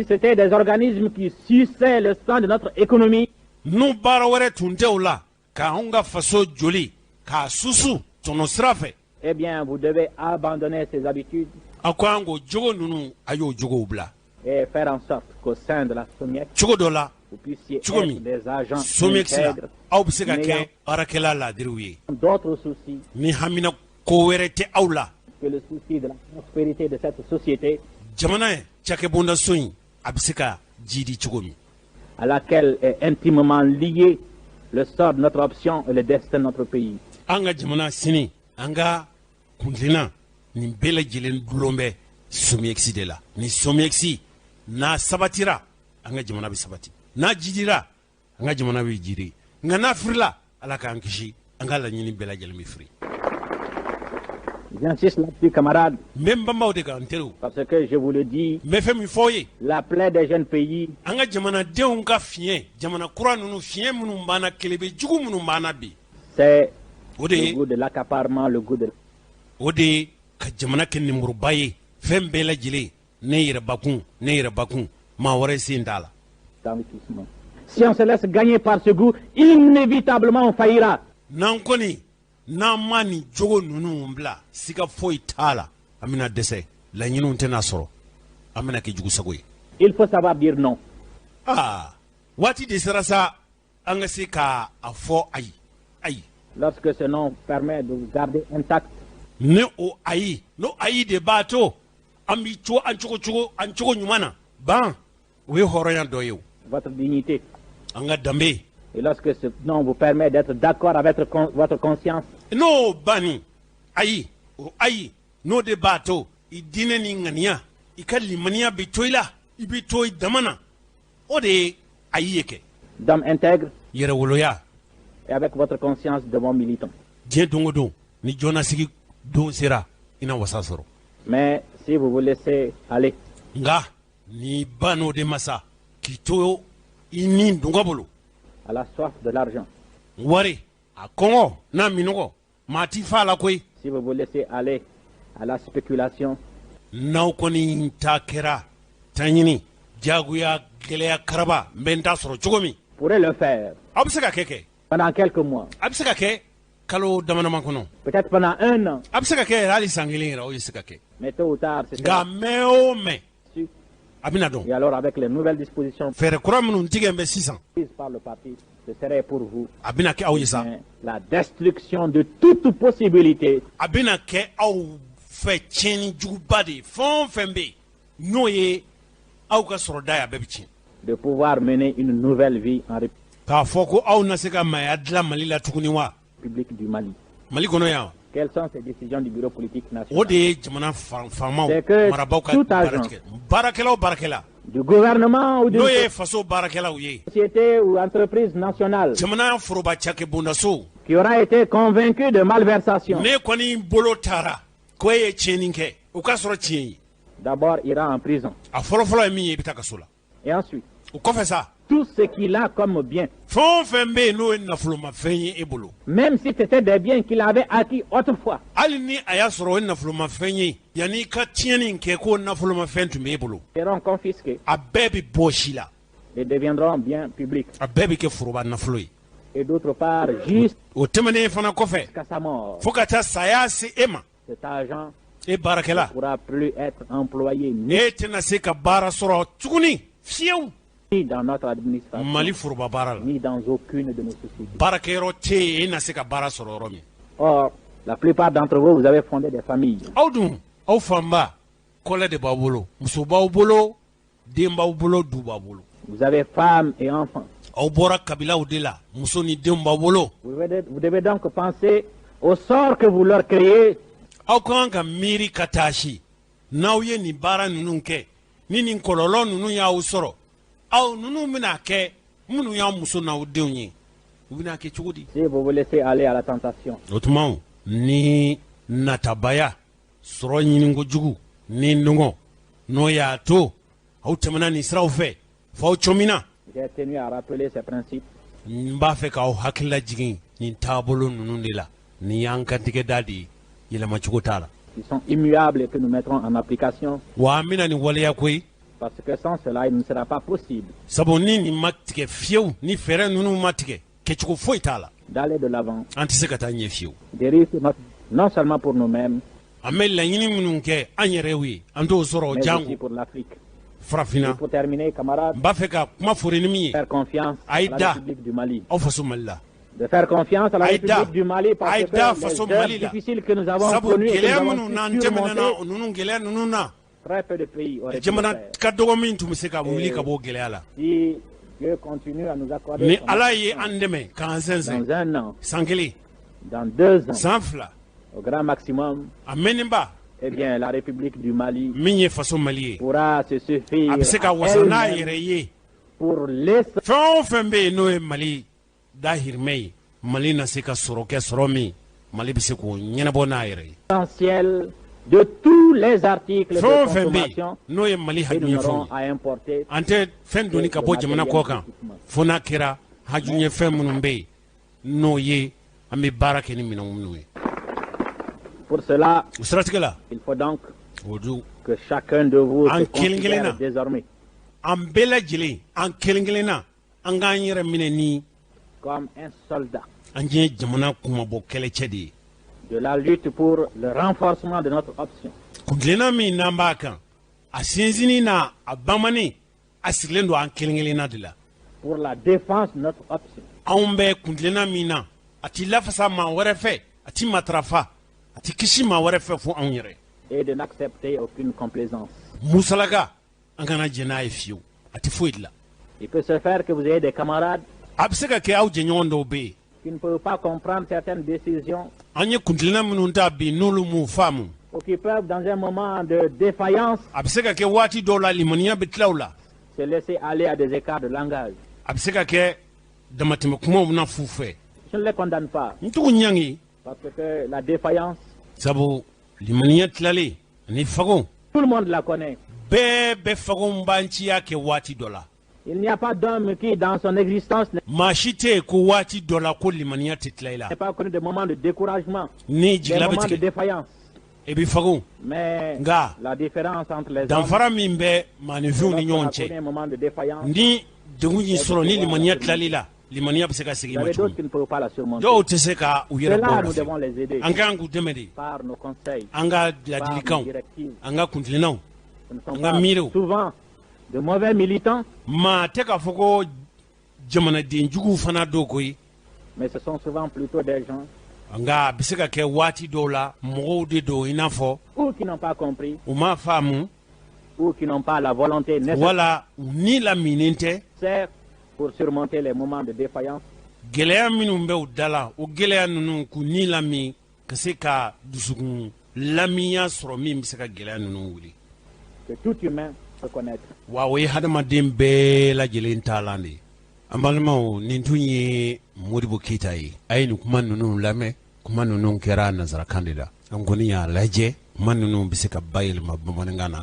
c'était des organismes qui suçaient le sang de notre économie, eh bien, vous devez abandonner ces habitudes et faire en sorte qu'au sein de la SOMIEX, vous puissiez être des agents intègres, d'autres soucis que le souci de la prospérité de cette société à laquelle est intimement lié le sort de notre option et le destin de notre pays. Na sabatira anga jamana bi sabati na jidira anga jamana bi jiri nga na frila ala ka ankishi anga la nyini bela jelmi free. J'insiste là-dessus, camarades, parce que je vous le dis, la plaie des jeunes pays c'est le goût de l'accaparement, le goût de si on se laisse gagner par ce goût, inévitablement on faillira. Namani jogo nunu mbla sika foi tala amina dese la nyinu ntena soro amina ke jugu sagoy. Il faut savoir dire non. Wati de sarasa anga sika afo ayi ayi lorsque ce nom permet de vous garder intact. Ne o ayi no ayi de bato ambi cho anchugo nyumana ban we horoyan doyo votre dignité anga dambe. Et lorsque ce nom vous permet d'être d'accord avec votre conscience. No bani ayi o ayi no de bato idine ni ngania ikali mania bitoila ibitoi damana ode ayi yeke d'homme intègre Et avec votre conscience de bon militant. Mais si vous vous laissez aller, à la soif de l'argent, si vous vous laissez aller à la spéculation, pourrez le faire pendant quelques mois, peut-être pendant 1 an, mais tôt ou tard, c'est ça. Et alors avec les nouvelles dispositions prises par le parti, ce serait pour vous la destruction de toute possibilité de pouvoir mener une nouvelle vie en République du Mali. Quelles sont ces décisions du bureau politique national? C'est que tout agent du gouvernement ou d'une société ou entreprise nationale qui aura été convaincu de malversation d'abord ira en prison. Et ensuite, tout ce qu'il a comme bien, même si c'était des biens qu'il avait acquis autrefois, seront confisqués et deviendront biens publics. Et d'autre part, juste jusqu'à sa mort, cet agent ne pourra plus être employé ni dans notre administration, ni dans aucune de nos sociétés. Or, la plupart d'entre vous, vous avez fondé des familles. Vous avez femmes et enfants. Vous devez donc penser au sort que vous leur créez. Si vous vous laissez aller à la tentation, ni natabaya soro nyiningo jugu ni ndongo no ya to au temana ni sraw fe fo chomina. J'ai tenu à rappeler ces principes mba fe ka hakilla jigin ni tabolo nunundila ni yankantike dadi yela machukotala qui sont immuables et que nous mettrons en application, wa amina ni wale ya koi parce que sans cela il ne sera pas possible saboni ni matike fieu ni fere nunu matike kechuko foitala d'aller de l'avant, des risques non seulement pour nous-mêmes, mais aussi pour l'Afrique. Et pour terminer, camarades, faire confiance à la République du Mali. De faire confiance à la République du Mali parce que les heures difficiles que nous avons connues et que nous avons surmontées, très peu de pays auraient pu le faire. Si Dieu continue à nous accorder dans 1 an, dans 2 ans, au grand maximum, eh bien, la République du Mali pourra se suffire à elle-même pour laisser l'essentiel de tous les articles de consommation que nous aurons à importer. Pour cela, il faut donc que chacun de vous se considère désormais comme un soldat de la lutte pour le renforcement de notre option. Pour la défense de notre option. Et de n'accepter aucune complaisance. Il peut se faire que vous ayez des camarades qui ne peuvent pas comprendre certaines décisions, ou qui peuvent, dans un moment de défaillance, se laisser aller à des écarts de langage. damatema kuma na fufe. Je ne les condamne pas. Parce que la défaillance. Sabu limaniya tlali ni fagon. Tout le monde la connaît. Be fagon banchiya ke wati dola. Il n'y a pas d'homme qui, dans son existence, n'est pas connu de moments de découragement, des moments de défaillance. Mais la différence entre les hommes, c'est un moment de défaillance. Il y avait d'autres qui ne peuvent pas la surmonter. Cela, nous devons les aider par nos conseils, par nos directives. Nous sommes souvent de mauvais militants, mais ce sont souvent plutôt des gens ou qui n'ont pas compris, ou qui n'ont pas la volonté nécessaire pour surmonter les moments de défaillance. Que tout humain peut connaître. Waouh, hadamaden bɛɛ lajɛlen taalan de. An balimaw, nin tun ye Modibo Keyita ye. A ye nin kuma ninnu lamɛn, kuma ninnu kɛra nanzarakan de la. An kɔni y'a lajɛ, kuma ninnu bɛ se ka bayɛlɛma bamanankan na.